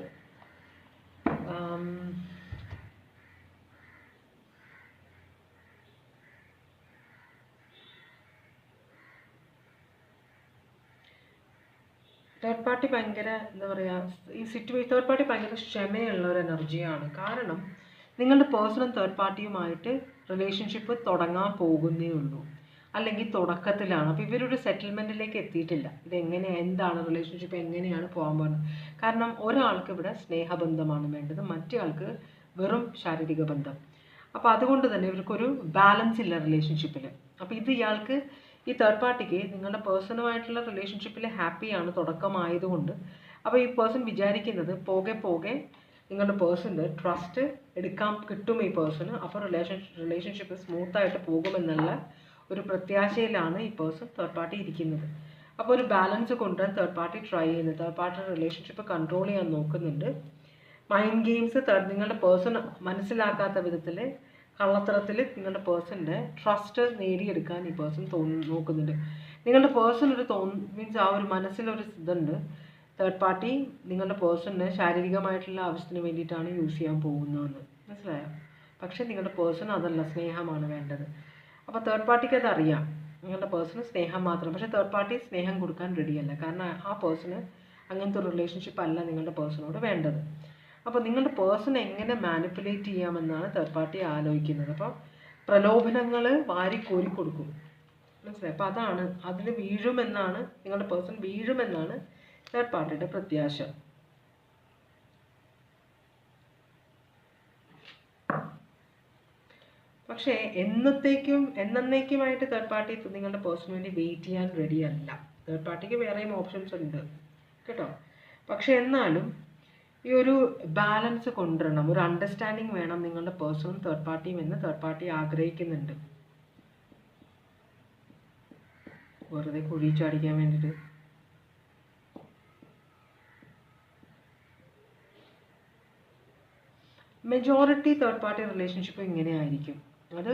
തേർഡ് പാർട്ടി ഭയങ്കര എന്താ പറയുക, തേർഡ് പാർട്ടി ഭയങ്കര ക്ഷമയുള്ള ഒരു എനർജിയാണ്. കാരണം നിങ്ങളുടെ പേഴ്സണൽ തേർഡ് പാർട്ടിയുമായിട്ട് റിലേഷൻഷിപ്പ് തുടങ്ങാൻ പോകുന്നേ ഉള്ളൂ, അല്ലെങ്കിൽ തുടക്കത്തിലാണ്. അപ്പോൾ ഇവരൊരു സെറ്റിൽമെൻറ്റിലേക്ക് എത്തിയിട്ടില്ല. എന്താണ് റിലേഷൻഷിപ്പ്, എങ്ങനെയാണ് പോകാൻ പോകുന്നത്? കാരണം ഒരാൾക്ക് ഇവിടെ സ്നേഹബന്ധമാണ് വേണ്ടത്, മറ്റേ ആൾക്ക് വെറും ശാരീരിക ബന്ധം. അപ്പോൾ അതുകൊണ്ട് തന്നെ ഇവർക്കൊരു ബാലൻസ് ഇല്ല റിലേഷൻഷിപ്പിൽ. അപ്പോൾ ഇയാൾക്ക് ഈ തേർഡ് പാർട്ടിക്ക് നിങ്ങളുടെ പേഴ്സണുമായിട്ടുള്ള റിലേഷൻഷിപ്പിൽ ഹാപ്പിയാണ് തുടക്കമായതുകൊണ്ട്. അപ്പോൾ ഈ പേഴ്സൺ വിചാരിക്കുന്നത് പോകെ നിങ്ങളുടെ പേഴ്സൻ്റെ ട്രസ്റ്റ് കിട്ടും ഈ പേഴ്സണ്. അപ്പോൾ റിലേഷൻഷിപ്പ് സ്മൂത്തായിട്ട് പോകുമെന്നുള്ള ഒരു പ്രത്യാശയിലാണ് ഈ പേഴ്സൺ തേർഡ് പാർട്ടി ഇരിക്കുന്നത്. അപ്പോൾ ഒരു ബാലൻസ് കൊണ്ടുവരാൻ തേർഡ് പാർട്ടി ട്രൈ ചെയ്യുന്നത്. തേർഡ് പാർട്ടി റിലേഷൻഷിപ്പ് കൺട്രോൾ ചെയ്യാൻ നോക്കുന്നുണ്ട്. മൈൻഡ് ഗെയിംസ് നിങ്ങളുടെ പേഴ്സൺ മനസ്സിലാക്കാത്ത വിധത്തിൽ, കള്ളത്തരത്തിൽ നിങ്ങളുടെ പേഴ്സൻ്റെ ട്രസ്റ്റ് നേടിയെടുക്കാൻ ഈ പേഴ്സൺ നോക്കുന്നുണ്ട്. നിങ്ങളുടെ പേഴ്സൺ മീൻസ് ആ ഒരു മനസ്സിലൊരു ഇതുണ്ട്, തേർഡ് പാർട്ടി നിങ്ങളുടെ പേഴ്സണിനെ ശാരീരികമായിട്ടുള്ള ആവശ്യത്തിന് വേണ്ടിയിട്ടാണ് യൂസ് ചെയ്യാൻ പോകുന്നതെന്ന്. മനസ്സിലായോ? പക്ഷേ നിങ്ങളുടെ പേഴ്സൺ അതല്ല, സ്നേഹമാണ് വേണ്ടത്. അപ്പോൾ തേർഡ് പാർട്ടിക്ക് അതറിയാം, നിങ്ങളുടെ പേഴ്സണ് സ്നേഹം മാത്രം. പക്ഷേ തേർഡ് പാർട്ടി സ്നേഹം കൊടുക്കാൻ റെഡിയല്ല. കാരണം ആ പേഴ്സണ് അങ്ങനത്തെ ഒരു റിലേഷൻഷിപ്പ് അല്ല നിങ്ങളുടെ പേഴ്സണോട് വേണ്ടത്. അപ്പോൾ നിങ്ങളുടെ പേഴ്സൺ എങ്ങനെ മാനിപ്പുലേറ്റ് ചെയ്യാമെന്നാണ് തേർഡ് പാർട്ടി ആലോചിക്കുന്നത്. അപ്പോൾ പ്രലോഭനങ്ങൾ വാരിക്കോരി കൊടുക്കും. മനസ്സിലായി? അപ്പോൾ അതിൽ നിങ്ങളുടെ പേഴ്സൺ വീഴുമെന്നാണ് തേർഡ് പാർട്ടിയുടെ പ്രത്യാശ. പക്ഷേ എന്നേക്കുമായിട്ട് തേർഡ് പാർട്ടി നിങ്ങളുടെ പേഴ്സണിന് വേണ്ടി വെയിറ്റ് ചെയ്യാൻ റെഡി അല്ല. തേർഡ് പാർട്ടിക്ക് വേറെയും ഓപ്ഷൻസ് ഉണ്ട് കേട്ടോ. പക്ഷെ എന്നാലും ഈ ഒരു ബാലൻസ് കൊണ്ടുവരണം, ഒരു അണ്ടർസ്റ്റാൻഡിങ് വേണം നിങ്ങളുടെ പേഴ്സണും തേർഡ് പാർട്ടിയും എന്ന് തേർഡ് പാർട്ടി ആഗ്രഹിക്കുന്നുണ്ട്. വെറുതെ കുഴിച്ചടിക്കാൻ വേണ്ടിയിട്ട്. മെജോറിറ്റി തേർഡ് പാർട്ടി റിലേഷൻഷിപ്പ് ഇങ്ങനെയായിരിക്കും. അത്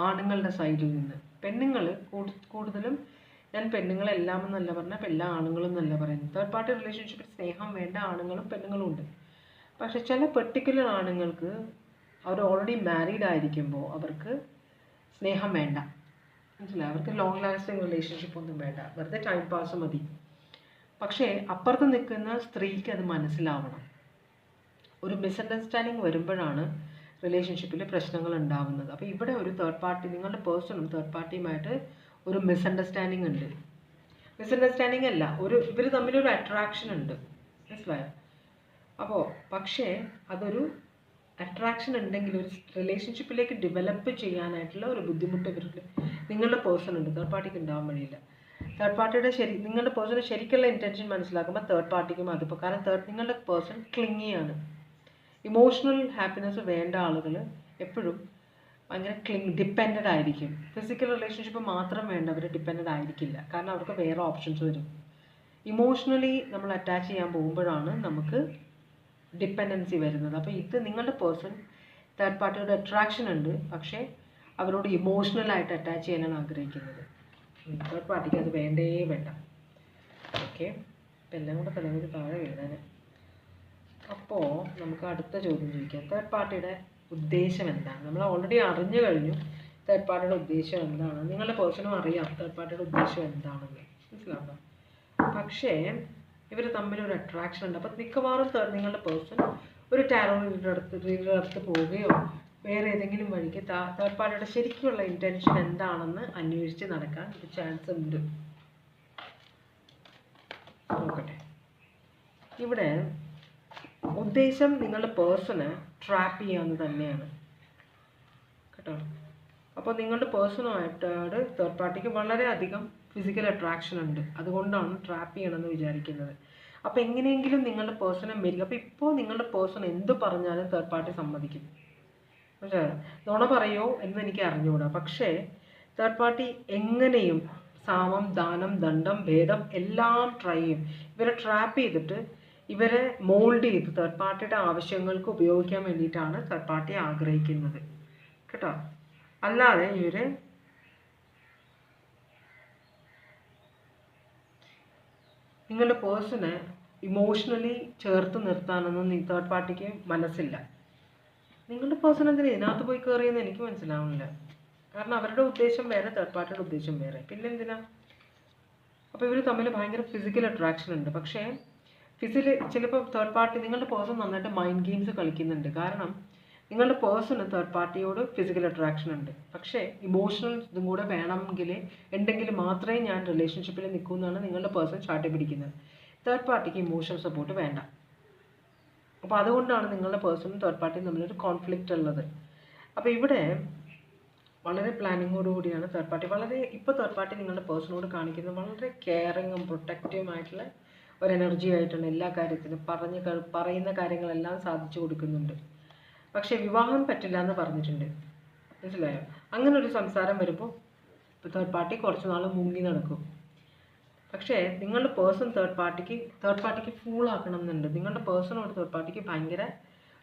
ആണുങ്ങളുടെ സൈഡിൽ നിന്ന്. പെണ്ണുങ്ങൾ കൂടുതലും, ഞാൻ പെണ്ണുങ്ങളെല്ലാം എന്നല്ല പറഞ്ഞാൽ എല്ലാ ആണുങ്ങളും എന്നല്ല പറയുന്നത്. തേർഡ് പാർട്ടി റിലേഷൻഷിപ്പിൽ സ്നേഹം വേണ്ട ആണുങ്ങളും പെണ്ണുങ്ങളും ഉണ്ട്. പക്ഷെ ചില പെർട്ടിക്കുലർ ആണുങ്ങൾക്ക് അവർ ഓൾറെഡി മാരീഡ് ആയിരിക്കുമ്പോൾ അവർക്ക് സ്നേഹം വേണ്ട, മനസ്സിലായി? അവർക്ക് ലോങ് ലാസ്റ്റിംഗ് റിലേഷൻഷിപ്പ് ഒന്നും വേണ്ട, വെറുതെ ടൈം പാസ് മതി. പക്ഷേ അപ്പുറത്ത് നിൽക്കുന്ന സ്ത്രീക്ക് അത് മനസ്സിലാവണം. ഒരു മിസ്അണ്ടർസ്റ്റാൻഡിങ് വരുമ്പോഴാണ് റിലേഷൻഷിപ്പിൽ പ്രശ്നങ്ങൾ ഉണ്ടാവുന്നത്. അപ്പോൾ ഇവിടെ ഒരു തേർഡ് പാർട്ടി, നിങ്ങളുടെ പേഴ്സണും തേർഡ് പാർട്ടിയുമായിട്ട് ഒരു മിസ്അണ്ടർസ്റ്റാൻഡിങ് ഉണ്ട്. മിസ്അണ്ടർസ്റ്റാൻഡിങ് അല്ല, ഇവർ തമ്മിലൊരു അട്രാക്ഷൻ ഉണ്ട്, മനസ്സിലായോ? അപ്പോൾ പക്ഷേ അതൊരു അട്രാക്ഷൻ ഉണ്ടെങ്കിൽ ഒരു റിലേഷൻഷിപ്പിലേക്ക് ഡെവലപ്പ് ചെയ്യാനായിട്ടുള്ള ഒരു ബുദ്ധിമുട്ട് നിങ്ങളുടെ പേഴ്സൺ ഉണ്ട്, തേർഡ് പാർട്ടിക്ക് ഉണ്ടാവാൻ വഴിയില്ല. തേർഡ് പാർട്ടിയുടെ നിങ്ങളുടെ പേഴ്സണ് ശരിക്കുള്ള ഇൻറ്റൻഷൻ മനസ്സിലാക്കുമ്പോൾ തേർഡ് പാർട്ടിക്കും അതിപ്പോൾ, കാരണം നിങ്ങളുടെ പേഴ്സൺ ക്ലിങ്ങിയാണ്. ഇമോഷണൽ ഹാപ്പിനെസ് വേണ്ട ആളുകൾ എപ്പോഴും ഭയങ്കര ഡിപ്പെൻഡഡ് ആയിരിക്കും. ഫിസിക്കൽ റിലേഷൻഷിപ്പ് മാത്രം വേണ്ടവർ ഡിപ്പെൻഡഡ് ആയിരിക്കില്ല, കാരണം അവർക്ക് വേറെ ഓപ്ഷൻസ് വരും. ഇമോഷണലി നമ്മൾ അറ്റാച്ച് ചെയ്യാൻ പോകുമ്പോഴാണ് നമുക്ക് ഡിപ്പെൻഡൻസി വരുന്നത്. അപ്പോൾ ഇത് നിങ്ങളുടെ പേഴ്സൺ തേർഡ് പാർട്ടിയുടെ അട്രാക്ഷൻ ഉണ്ട്, പക്ഷേ അവരോട് ഇമോഷണലായിട്ട് അറ്റാച്ച് ചെയ്യാനാണ് ആഗ്രഹിക്കുന്നത്. തേർഡ് പാർട്ടിക്ക് അത് വേണ്ടേ വേണ്ട. ഓക്കെ, ഇപ്പം എല്ലാം കൂടെ തലമുറ താഴെ എഴുതാൻ. അപ്പോൾ നമുക്ക് അടുത്ത ചോദ്യം ചോദിക്കാം. തേർഡ് പാർട്ടിയുടെ ഉദ്ദേശം എന്താണ്? നമ്മൾ ഓൾറെഡി അറിഞ്ഞു കഴിഞ്ഞു തേർഡ് പാർട്ടിയുടെ ഉദ്ദേശം എന്താണ്. നിങ്ങളുടെ പേഴ്സണും അറിയാം തേർഡ് പാർട്ടിയുടെ ഉദ്ദേശം എന്താണെന്ന്, മനസ്സിലാക്കാം. പക്ഷേ ഇവർ തമ്മിലൊരു അട്രാക്ഷൻ ഉണ്ട്. അപ്പോൾ മിക്കവാറും നിങ്ങളുടെ പേഴ്സൺ ഒരു ടാരോ റീഡറുടെ അടുത്ത് പോവുകയോ വേറെ ഏതെങ്കിലും വഴിക്ക് തേർഡ് പാർട്ടിയുടെ ശരിക്കുള്ള ഇൻറ്റൻഷൻ എന്താണെന്ന് അന്വേഷിച്ച് നടക്കാൻ ഒരു ചാൻസ് ഉണ്ട്. നോക്കട്ടെ, ഇവിടെ ഉദ്ദേശം നിങ്ങളുടെ പേഴ്സണെ ട്രാപ്പ് ചെയ്യാന്ന് തന്നെയാണ് കേട്ടോ. അപ്പോൾ നിങ്ങളുടെ പേഴ്സണുമായിട്ട് തേർഡ് പാർട്ടിക്ക് വളരെയധികം ഫിസിക്കൽ അട്രാക്ഷൻ ഉണ്ട്, അതുകൊണ്ടാണ് ട്രാപ്പ് ചെയ്യണമെന്ന് വിചാരിക്കുന്നത്. അപ്പോൾ എങ്ങനെയെങ്കിലും നിങ്ങളുടെ പേഴ്സണെ മേടിക്കും. അപ്പോൾ ഇപ്പോൾ നിങ്ങളുടെ പേഴ്സൺ എന്ത് പറഞ്ഞാലും തേർഡ് പാർട്ടി സമ്മതിക്കും, പക്ഷേ നുണ പറയോ എന്ന് എനിക്ക് അറിഞ്ഞുകൂടാ. പക്ഷേ തേർഡ് പാർട്ടി എങ്ങനെയും സാമം, ദാനം, ദണ്ഡം, ഭേദം എല്ലാം ട്രൈ ചെയ്യും. ഇവരെ ട്രാപ്പ് ചെയ്തിട്ട് ഇവരെ മോൾഡ് ചെയ്ത് തേർഡ് പാർട്ടിയുടെ ആവശ്യങ്ങൾക്ക് ഉപയോഗിക്കാൻ വേണ്ടിയിട്ടാണ് തേർഡ് പാർട്ടി ആഗ്രഹിക്കുന്നത് കേട്ടോ. അല്ലാതെ ഇവര് നിങ്ങളുടെ പേഴ്സണെ ഇമോഷണലി ചേർത്ത് നിർത്താനൊന്നും തേർഡ് പാർട്ടിക്ക് മനസ്സില്ല. നിങ്ങളുടെ പേഴ്സൺ എന്തിനാ ഇതിനകത്ത് പോയി കയറിയെന്ന് എനിക്ക് മനസ്സിലാവുന്നില്ല. കാരണം അവരുടെ ഉദ്ദേശം വേറെ, തേർഡ് പാർട്ടിയുടെ ഉദ്ദേശം വേറെ, പിന്നെ എന്തിനാ? അപ്പോൾ ഇവർ തമ്മിൽ ഭയങ്കര ഫിസിക്കൽ അട്രാക്ഷൻ ഉണ്ട്. പക്ഷേ ചിലപ്പോൾ തേർഡ് പാർട്ടി, നിങ്ങളുടെ പേഴ്സൺ നന്നായിട്ട് മൈൻഡ് ഗെയിംസ് കളിക്കുന്നുണ്ട്. കാരണം നിങ്ങളുടെ പേഴ്സണ് തേർഡ് പാർട്ടിയോട് ഫിസിക്കൽ അട്രാക്ഷൻ ഉണ്ട്, പക്ഷേ ഇമോഷണൽ ഇതും കൂടെ ഉണ്ടെങ്കിൽ മാത്രമേ ഞാൻ റിലേഷൻഷിപ്പിൽ നിൽക്കൂ എന്നാണ് നിങ്ങളുടെ പേഴ്സൺ ചാട്ടി പിടിക്കുന്നത്. തേർഡ് പാർട്ടിക്ക് ഇമോഷണൽ സപ്പോർട്ട് വേണ്ട. അപ്പോൾ അതുകൊണ്ടാണ് നിങ്ങളുടെ പേഴ്സണും തേർഡ് പാർട്ടിയും തമ്മിലൊരു കോൺഫ്ലിക്റ്റ് ഉള്ളത്. അപ്പോൾ ഇവിടെ വളരെ പ്ലാനിങ്ങോടുകൂടിയാണ് തേർഡ് പാർട്ടി. ഇപ്പോൾ തേർഡ് പാർട്ടി നിങ്ങളുടെ പേഴ്സണോട് കാണിക്കുന്നത് വളരെ കെയറിങ്ങും പ്രൊട്ടക്റ്റീവുമായിട്ടുള്ള ഒരു എനർജി ആയിട്ടാണ്. എല്ലാ കാര്യത്തിനും പറയുന്ന കാര്യങ്ങളെല്ലാം സാധിച്ചു കൊടുക്കുന്നുണ്ട്. പക്ഷേ വിവാഹം പറ്റില്ല എന്ന് പറഞ്ഞിട്ടുണ്ട്, മനസ്സിലായോ? അങ്ങനെ ഒരു സംസാരം വരുമ്പോൾ തേർഡ് പാർട്ടി കുറച്ച് നാൾ മുങ്ങി നടക്കും. പക്ഷേ നിങ്ങളുടെ പേഴ്സൺ തേർഡ് പാർട്ടിക്ക് ഫൂളാക്കണം എന്നുണ്ട്. നിങ്ങളുടെ പേഴ്സണോട് തേർഡ് പാർട്ടിക്ക് ഭയങ്കര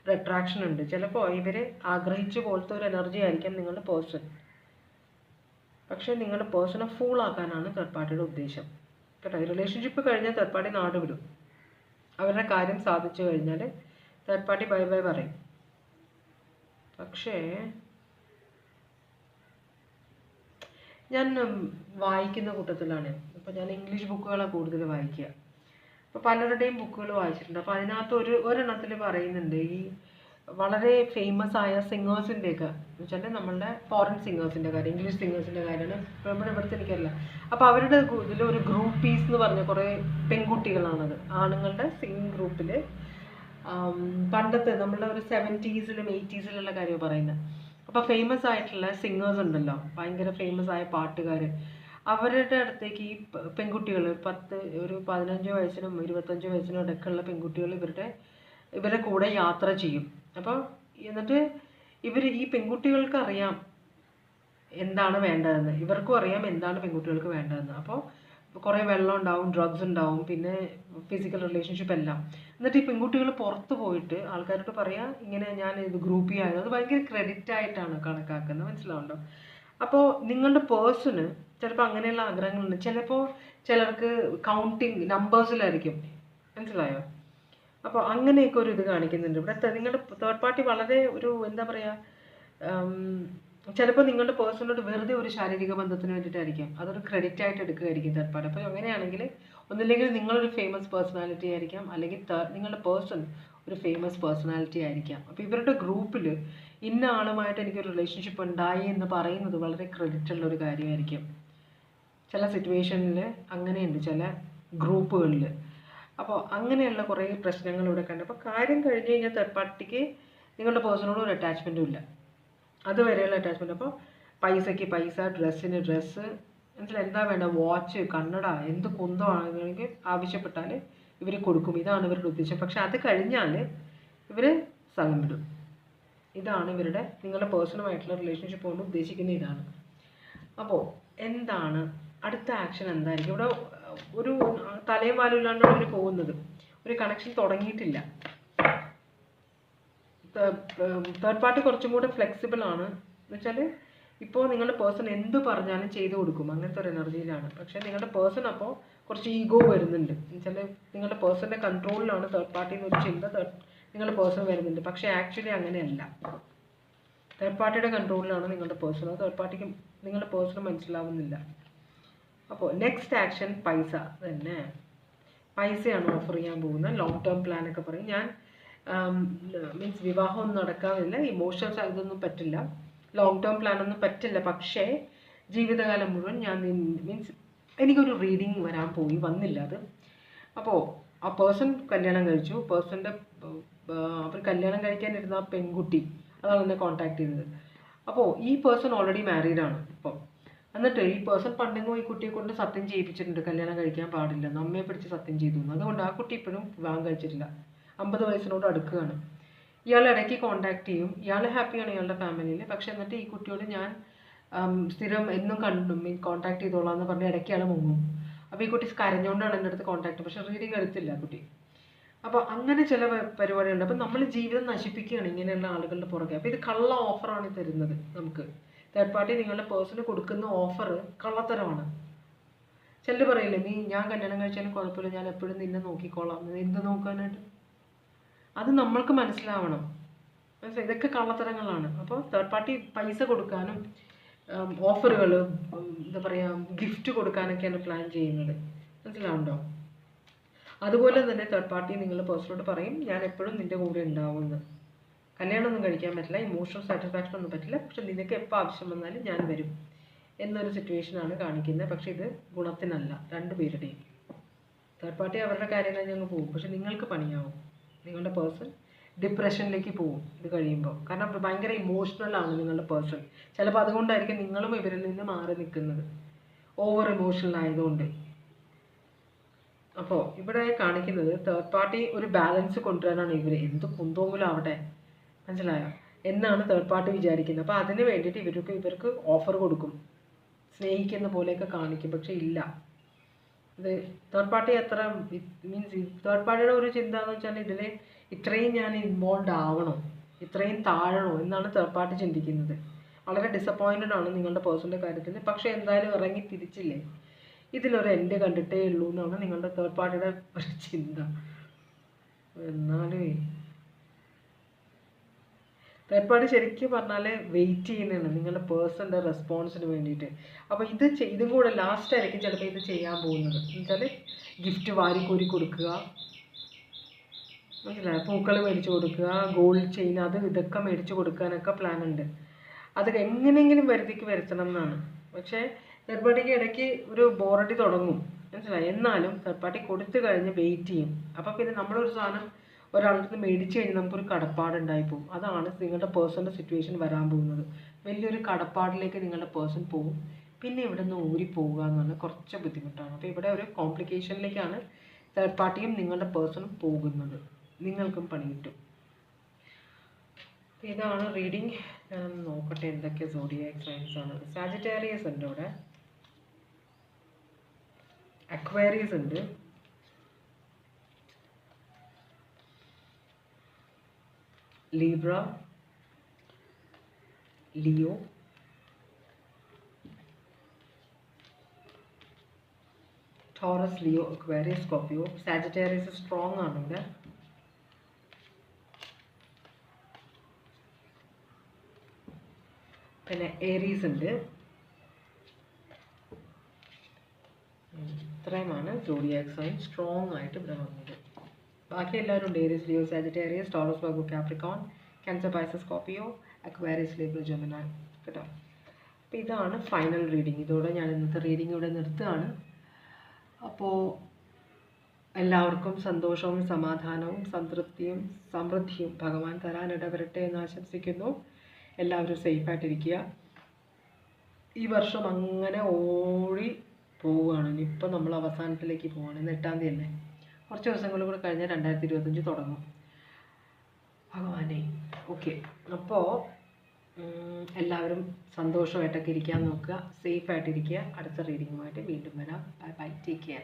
ഒരു അട്രാക്ഷൻ ഉണ്ട്. ചിലപ്പോൾ ഇവർ ആഗ്രഹിച്ച പോലത്തെ ഒരു എനർജി ആയിരിക്കാം നിങ്ങളുടെ പേഴ്സൺ. പക്ഷേ നിങ്ങളുടെ പേഴ്സണെ ഫൂളാക്കാനാണ് തേർഡ് പാർട്ടിയുടെ ഉദ്ദേശം കേട്ടോ. റിലേഷൻഷിപ്പ് കഴിഞ്ഞാൽ തേർഡ് പാർട്ടി നാട് വിടും. അവരുടെ കാര്യം സാധിച്ചു കഴിഞ്ഞാൽ തേർഡ് പാർട്ടി ബൈ ബൈ പറയും. പക്ഷേ ഞാൻ വായിക്കുന്ന കൂട്ടത്തിലാണ്. അപ്പോൾ ഞാൻ ഇംഗ്ലീഷ് ബുക്കുകളാണ് കൂടുതൽ വായിക്കുക. അപ്പോൾ പലരുടെയും ബുക്കുകൾ വായിച്ചിട്ടുണ്ട്. അപ്പോൾ അതിനകത്ത് ഒരെണ്ണത്തിൽ പറയുന്നുണ്ട് ഈ വളരെ ഫേമസ് ആയ സിംഗേഴ്സിൻ്റെയൊക്കെ എന്ന് വെച്ചാൽ നമ്മളുടെ ഫോറിൻ സിംഗേഴ്സിൻ്റെ കാര്യം, ഇംഗ്ലീഷ് സിംഗേഴ്സിൻ്റെ കാര്യമാണ് ഇവിടുത്തെ എനിക്കറിയില്ല. അപ്പോൾ അവരുടെ ഇതിൽ ഒരു ഗ്രൂപ്പ് പീസ് എന്ന് പറഞ്ഞ കുറേ പെൺകുട്ടികളാണത്. ആണുങ്ങളുടെ സിംഗിങ് ഗ്രൂപ്പിൽ പണ്ടത്തെ നമ്മളുടെ ഒരു 70s 80s കാര്യം പറയുന്നത്. അപ്പോൾ ഫേമസ് ആയിട്ടുള്ള സിംഗേഴ്സ് ഉണ്ടല്ലോ, ഭയങ്കര ഫേമസ് ആയ പാട്ടുകാർ, അവരുടെ അടുത്തേക്ക് ഈ പെൺകുട്ടികൾ ഒരു 15 വയസ്സിനും 25 വയസ്സിനും ഇടയ്ക്കുള്ള പെൺകുട്ടികൾ ഇവരുടെ കൂടെ യാത്ര ചെയ്യും. അപ്പോൾ എന്നിട്ട് ഈ പെൺകുട്ടികൾക്ക് അറിയാം എന്താണ് വേണ്ടതെന്ന്, ഇവർക്കും അറിയാം എന്താണ് പെൺകുട്ടികൾക്ക് വേണ്ടതെന്ന്. അപ്പോൾ കുറേ വെള്ളം ഉണ്ടാവും, ഡ്രഗ്സ് ഉണ്ടാവും, പിന്നെ ഫിസിക്കൽ റിലേഷൻഷിപ്പ് എല്ലാം. എന്നിട്ട് ഈ പെൺകുട്ടികൾ പുറത്ത് പോയിട്ട് ആൾക്കാരോട് പറയാം ഇങ്ങനെ ഞാൻ ഇത് ഗ്രൂപ്പ് ആയത്. അത് ഭയങ്കര ക്രെഡിറ്റ് ആയിട്ടാണ് കണക്കാക്കുന്നത്, മനസ്സിലാവുണ്ടോ? അപ്പോൾ നിങ്ങളുടെ പേഴ്സണ് ചിലപ്പോൾ അങ്ങനെയുള്ള ആഗ്രഹങ്ങളുണ്ട്. ചിലപ്പോൾ ചിലർക്ക് കൗണ്ടിങ് നമ്പേഴ്സിലായിരിക്കും, മനസ്സിലായോ? അപ്പോൾ അങ്ങനെയൊക്കെ ഒരു ഇത് കാണിക്കുന്നുണ്ട് ഇവിടെ. നിങ്ങളുടെ തേർഡ് പാർട്ടി വളരെ എന്താ പറയുക, ചിലപ്പോൾ നിങ്ങളുടെ പേഴ്സണോട് വെറുതെ ഒരു ശാരീരിക ബന്ധത്തിന് വേണ്ടിയിട്ടായിരിക്കും, അതൊരു ക്രെഡിറ്റ് ആയിട്ട് എടുക്കുകയായിരിക്കും തേർഡ് പാർട്ടി. അപ്പോൾ അങ്ങനെയാണെങ്കിൽ ഒന്നില്ലെങ്കിൽ നിങ്ങളൊരു ഫേമസ് പേഴ്സണാലിറ്റി ആയിരിക്കാം, അല്ലെങ്കിൽ നിങ്ങളുടെ പേഴ്സൺ ഒരു ഫേമസ് പേഴ്സണാലിറ്റി ആയിരിക്കാം. അപ്പോൾ ഇവരുടെ ഗ്രൂപ്പിൽ ഇന്ന ആളുമായിട്ട് എനിക്കൊരു റിലേഷൻഷിപ്പ് ഉണ്ടായി എന്ന് പറയുന്നത് വളരെ ക്രെഡിറ്റ് ഉള്ള ഒരു കാര്യമായിരിക്കും. ചില സിറ്റുവേഷനിൽ അങ്ങനെയുണ്ട് ചില ഗ്രൂപ്പുകളിൽ. അപ്പോൾ അങ്ങനെയുള്ള കുറേ പ്രശ്നങ്ങൾ ഇവിടെ കണ്ടു. അപ്പോൾ കാര്യം കഴിഞ്ഞ് കഴിഞ്ഞാൽ തേർഡ് പാർട്ടിക്ക് നിങ്ങളുടെ പേഴ്സണോട് ഒരു അറ്റാച്ച്മെൻറ്റും ഇല്ല, അതുവരെയുള്ള അറ്റാച്ച്മെൻറ്റ്. അപ്പോൾ പൈസയ്ക്ക് പൈസ, ഡ്രസ്സിന് ഡ്രസ്സ്, മനസ്സിലായി, എന്താ വേണ്ട, വാച്ച്, കണ്ണട, എന്ത് കുന്തമാണെങ്കിൽ ആവശ്യപ്പെട്ടാൽ ഇവർ കൊടുക്കും. ഇതാണ് ഇവരുടെ ഉദ്ദേശം. പക്ഷെ അത് കഴിഞ്ഞാൽ ഇവർ സ്ഥലം വിടും. ഇതാണ് നിങ്ങളുടെ പേഴ്സണുമായിട്ടുള്ള റിലേഷൻഷിപ്പ് കൊണ്ട് ഉദ്ദേശിക്കുന്ന ഇതാണ്. അപ്പോൾ എന്താണ് അടുത്ത ആക്ഷൻ എന്തായിരിക്കും? ഇവിടെ ഒരു തലയും വാലും ഇല്ലാണ്ടാണ് ഇവർ പോകുന്നത്, ഒരു കണക്ഷൻ തുടങ്ങിയിട്ടില്ല. തേർഡ് പാർട്ടി കുറച്ചും കൂടെ ഫ്ലെക്സിബിൾ ആണ് എന്ന് വെച്ചാൽ, ഇപ്പോൾ നിങ്ങളുടെ പേഴ്സൺ എന്ത് പറഞ്ഞാലും ചെയ്തു കൊടുക്കും, അങ്ങനത്തെ ഒരു എനർജിയിലാണ്. പക്ഷേ നിങ്ങളുടെ പേഴ്സൺ അപ്പോൾ കുറച്ച് ഈഗോ വരുന്നുണ്ട് എന്ന് വെച്ചാൽ, നിങ്ങളുടെ പേഴ്സണിൻ്റെ കൺട്രോളിലാണ് തേർഡ് പാർട്ടി എന്നൊരു ചിന്ത നിങ്ങളുടെ പേഴ്സൺ വരുന്നുണ്ട്. പക്ഷേ ആക്ച്വലി അങ്ങനെയല്ല, തേർഡ് പാർട്ടിയുടെ കൺട്രോളിലാണ് നിങ്ങളുടെ പേഴ്സൺ. തേർഡ് പാർട്ടിക്ക് നിങ്ങളുടെ പേഴ്സൺ മനസ്സിലാവുന്നില്ല. അപ്പോൾ നെക്സ്റ്റ് ആക്ഷൻ പൈസ തന്നെ, പൈസയാണ് ഓഫർ ചെയ്യാൻ പോകുന്നത്. ലോങ് ടേം പ്ലാനൊക്കെ പറയും. ഞാൻ മീൻസ് വിവാഹമൊന്നും നടക്കാറില്ല, ഇമോഷൻസ് ഇതൊന്നും പറ്റില്ല, ലോങ് ടേം പ്ലാനൊന്നും പറ്റില്ല. പക്ഷേ ജീവിതകാലം മുഴുവൻ ഞാൻ മീൻസ് എനിക്കൊരു റീഡിങ് വന്നില്ല അത്. അപ്പോൾ ആ പേഴ്സൺ കല്യാണം കഴിച്ചു, അവർ കല്യാണം കഴിക്കാനിരുന്ന ആ പെൺകുട്ടി അതാണ് എന്നെ കോൺടാക്ട് ചെയ്തത്. അപ്പോൾ ഈ പേഴ്സൺ ഓൾറെഡി മാരീഡാണ് ഇപ്പം. എന്നിട്ട് ഈ പേഴ്സൺ പണ്ടെങ്കിലും ഈ കുട്ടിയെ കൊണ്ട് സത്യം ചെയ്യിപ്പിച്ചിട്ടുണ്ട്, കല്യാണം കഴിക്കാൻ പാടില്ല, നമ്മെ പിടിച്ച് സത്യം ചെയ്തു. അതുകൊണ്ട് ആ കുട്ടി ഇപ്പോഴും വിവാഹം കഴിച്ചിട്ടില്ല, 50 വയസ്സിനോട് അടുക്കുകയാണ്. ഇയാൾ ഇടയ്ക്ക് കോൺടാക്ട് ചെയ്യും, ഇയാൾ ഹാപ്പിയാണ് ഇയാളുടെ ഫാമിലിയിൽ. പക്ഷെ എന്നിട്ട് ഈ കുട്ടിയോട് ഞാൻ സ്ഥിരം എന്നും കോൺടാക്ട് ചെയ്തോളാം എന്ന് പറഞ്ഞ് ഇടയ്ക്ക് ഇയാൾ മുങ്ങും. അപ്പോൾ ഈ കുട്ടി കരഞ്ഞുകൊണ്ടാണ് എൻ്റെ അടുത്ത് കോൺടാക്ട്, പക്ഷെ റീഡിങ് എടുത്തില്ല കുട്ടി. അപ്പോൾ അങ്ങനെ ചില പരിപാടിയുണ്ട്. അപ്പോൾ നമ്മൾ ജീവിതം നശിപ്പിക്കുകയാണ് ഇങ്ങനെയുള്ള ആളുകളുടെ പുറകെ. അപ്പോൾ ഇത് കള്ള ഓഫറാണ് തരുന്നത് നമുക്ക്. തേർഡ് പാർട്ടി നിങ്ങളുടെ പേഴ്സണ് കൊടുക്കുന്ന ഓഫർ കള്ളത്തരമാണ്. ചിലർ പറയില്ലേ, ഞാൻ കല്യാണം കഴിച്ചാലും കുഴപ്പമില്ല, ഞാൻ എപ്പോഴും നിന്നെ നോക്കിക്കോളാം. എന്ത് നോക്കാനായിട്ട്? അത് നമ്മൾക്ക് മനസ്സിലാവണം. മനസ്സിലായി, ഇതൊക്കെ കള്ളത്തരങ്ങളാണ്. അപ്പോൾ തേർഡ് പാർട്ടി പൈസ കൊടുക്കാനും ഓഫറുകൾ, എന്താ പറയുക, ഗിഫ്റ്റ് കൊടുക്കാനൊക്കെയാണ് പ്ലാൻ ചെയ്യുന്നത്, മനസ്സിലാവുണ്ടോ? അതുപോലെ തന്നെ തേർഡ് പാർട്ടി നിങ്ങളുടെ പേഴ്സണോട് പറയും, ഞാൻ എപ്പോഴും നിൻ്റെ കൂടെ ഉണ്ടാവുമെന്ന്. കല്യാണമൊന്നും കഴിക്കാൻ പറ്റില്ല, ഇമോഷണൽ സാറ്റിസ്ഫാക്ഷൻ ഒന്നും പറ്റില്ല, പക്ഷെ നിനക്ക് എപ്പോൾ ആവശ്യം വന്നാലും ഞാൻ വരും എന്നൊരു സിറ്റുവേഷനാണ് കാണിക്കുന്നത്. പക്ഷെ ഇത് ഗുണത്തിനല്ല രണ്ടുപേരുടെയും. തേർഡ് പാർട്ടി അവരുടെ കാര്യങ്ങൾ ഞങ്ങൾ പോകും, പക്ഷെ നിങ്ങൾക്ക് പണിയാവും. നിങ്ങളുടെ പേഴ്സൺ ഡിപ്രഷനിലേക്ക് പോകും ഇത് കഴിയുമ്പോൾ. കാരണം ഭയങ്കര ഇമോഷണലാണ് നിങ്ങളുടെ പേഴ്സൺ. ചിലപ്പോൾ അതുകൊണ്ടായിരിക്കും നിങ്ങളും ഇവരിൽ നിന്ന് മാറി നിൽക്കുന്നത്, ഓവർ ഇമോഷണൽ ആയതുകൊണ്ട്. അപ്പോൾ ഇവിടെ കാണിക്കുന്നത് തേർഡ് പാർട്ടി ഒരു ബാലൻസ് കൊണ്ടുവരാനാണ് എന്ത് കുന്തോങ്കിലും ആവട്ടെ, മനസ്സിലായോ, എന്നാണ് തേർഡ് പാർട്ടി വിചാരിക്കുന്നത്. അപ്പോൾ അതിന് വേണ്ടിയിട്ട് ഇവർക്ക് ഓഫർ കൊടുക്കും, സ്നേഹിക്കുന്ന പോലെയൊക്കെ കാണിക്കും. പക്ഷെ ഇല്ല, ഇത് തേർഡ് പാർട്ടി അത്ര മീൻസ് തേർഡ് പാർട്ടിയുടെ ഒരു ചിന്ത എന്ന് വെച്ചാൽ ഇത്രയും ഞാൻ ഇൻവോൾവ് ആവണോ, ഇത്രയും താഴണോ എന്നാണ് തേർഡ് പാർട്ടി ചിന്തിക്കുന്നത്. വളരെ ഡിസപ്പോയിൻറ്റഡ് ആണ് നിങ്ങളുടെ പേഴ്സണിൻ്റെ കാര്യത്തിൽ. പക്ഷേ എന്തായാലും ഇറങ്ങി തിരിച്ചില്ലേ, ഇതിലൊരു എൻഡ് കണ്ടിട്ടേ ഉള്ളൂ എന്നാണ് നിങ്ങളുടെ തേർഡ് പാർട്ടിയുടെ ഒരു ചിന്ത. എന്നാലും തേർഡ് പാർട്ടി ശരിക്കും പറഞ്ഞാൽ വെയിറ്റ് ചെയ്യുന്നതാണ് നിങ്ങളുടെ പേഴ്സണിൻ്റെ റെസ്പോൺസിന് വേണ്ടിയിട്ട്. അപ്പോൾ ഇതും കൂടെ ലാസ്റ്റ് ആയിരിക്കും ചിലപ്പോൾ ഇത് ചെയ്യാൻ പോകുന്നത്. എന്നുവെച്ചാൽ ഗിഫ്റ്റ് വാരിക്കോരി കൊടുക്കുക, മനസ്സിലായോ, പൂക്കൾ മേടിച്ച് കൊടുക്കുക, ഗോൾഡ് ചെയിൻ, ഇതൊക്കെ മേടിച്ച് കൊടുക്കാനൊക്കെ പ്ലാൻ ഉണ്ട്. അത് എങ്ങനെയെങ്കിലും വരുത്തിക്ക് വരുത്തണം എന്നാണ്. പക്ഷേ തേർഡ് പാർട്ടിക്ക് ഇടയ്ക്ക് ഒരു ബോറടി തുടങ്ങും, മനസ്സിലായി. എന്നാലും തേർഡ് പാർട്ടി കൊടുത്തു കഴിഞ്ഞ് വെയിറ്റ് ചെയ്യും. അപ്പോൾ പിന്നെ നമ്മളൊരു സാധനം ഒരാളുടെ അടുത്ത് മേടിച്ച് കഴിഞ്ഞാൽ നമുക്കൊരു കടപ്പാടുണ്ടായി പോകും. അതാണ് നിങ്ങളുടെ പേഴ്സണിൻ്റെ സിറ്റുവേഷൻ വരാൻ പോകുന്നത്. വലിയൊരു കടപ്പാടിലേക്ക് നിങ്ങളുടെ പേഴ്സൺ പോകും. പിന്നെ ഇവിടെ നിന്ന് ഊരി പോവുക എന്ന് പറഞ്ഞാൽ കുറച്ച് ബുദ്ധിമുട്ടാണ്. അപ്പോൾ ഇവിടെ ഒരു കോംപ്ലിക്കേഷനിലേക്കാണ് തേർഡ് പാർട്ടിയും നിങ്ങളുടെ പേഴ്സണും പോകുന്നത്. നിങ്ങൾക്കും പണി കിട്ടും. ഇതാണ് റീഡിങ്. ഞാൻ നോക്കട്ടെ എന്തൊക്കെ സോഡിയാക് സൈൻസ് ആണ്. സാജിറ്റേറിയസ് ഉണ്ട് ഇവിടെ, അക്വേറിയസ് ഉണ്ട്, Libra, Leo, Taurus, Leo, Aquarius, Scorpio. Sagittarius strong ആണ് ഇവിടെ. പിന്നെ ഏരീസ് ഉണ്ട്. ഇത്രയുമാണ് സോഡിയാക് സൈൻ സ്ട്രോങ് ആയിട്ട് ഇവിടെ വന്നത്. ബാക്കി എല്ലാവരും ഉണ്ട്. Aries, Leo, Sagittarius, Taurus, Virgo, Capricorn, Cancer, Pisces, Scorpio, Aquarius, Libra, Gemini കേട്ടോ. അപ്പോൾ ഇതാണ് ഫൈനൽ റീഡിങ്. ഇതോടെ ഞാൻ ഇന്നത്തെ റീഡിങ് ഇവിടെ നിർത്തുകയാണ്. അപ്പോൾ എല്ലാവർക്കും സന്തോഷവും സമാധാനവും സംതൃപ്തിയും സമൃദ്ധിയും ഭഗവാൻ തരാനിടവരട്ടെ എന്ന് ആശംസിക്കുന്നു. എല്ലാവരും സേഫായിട്ടിരിക്കുക. ഈ വർഷം അങ്ങനെ ഓടി പോവുകയാണ്. ഇനിയിപ്പോൾ നമ്മൾ അവസാനത്തിലേക്ക് പോവുകയാണ്. ഇന്ന് 8-ാം തീയതി അല്ലേ. കുറച്ച് ദിവസങ്ങളും കൂടെ കഴിഞ്ഞാൽ 2025 തുടങ്ങും. ഭഗവാനെ. ഓക്കെ, അപ്പോൾ എല്ലാവരും സന്തോഷമായിട്ടൊക്കെ ഇരിക്കാൻ നോക്കുക, സേഫായിട്ടിരിക്കുക. അടുത്ത റീഡിങ്ങുമായിട്ട് വീണ്ടും വരാം. Bye bye, take care.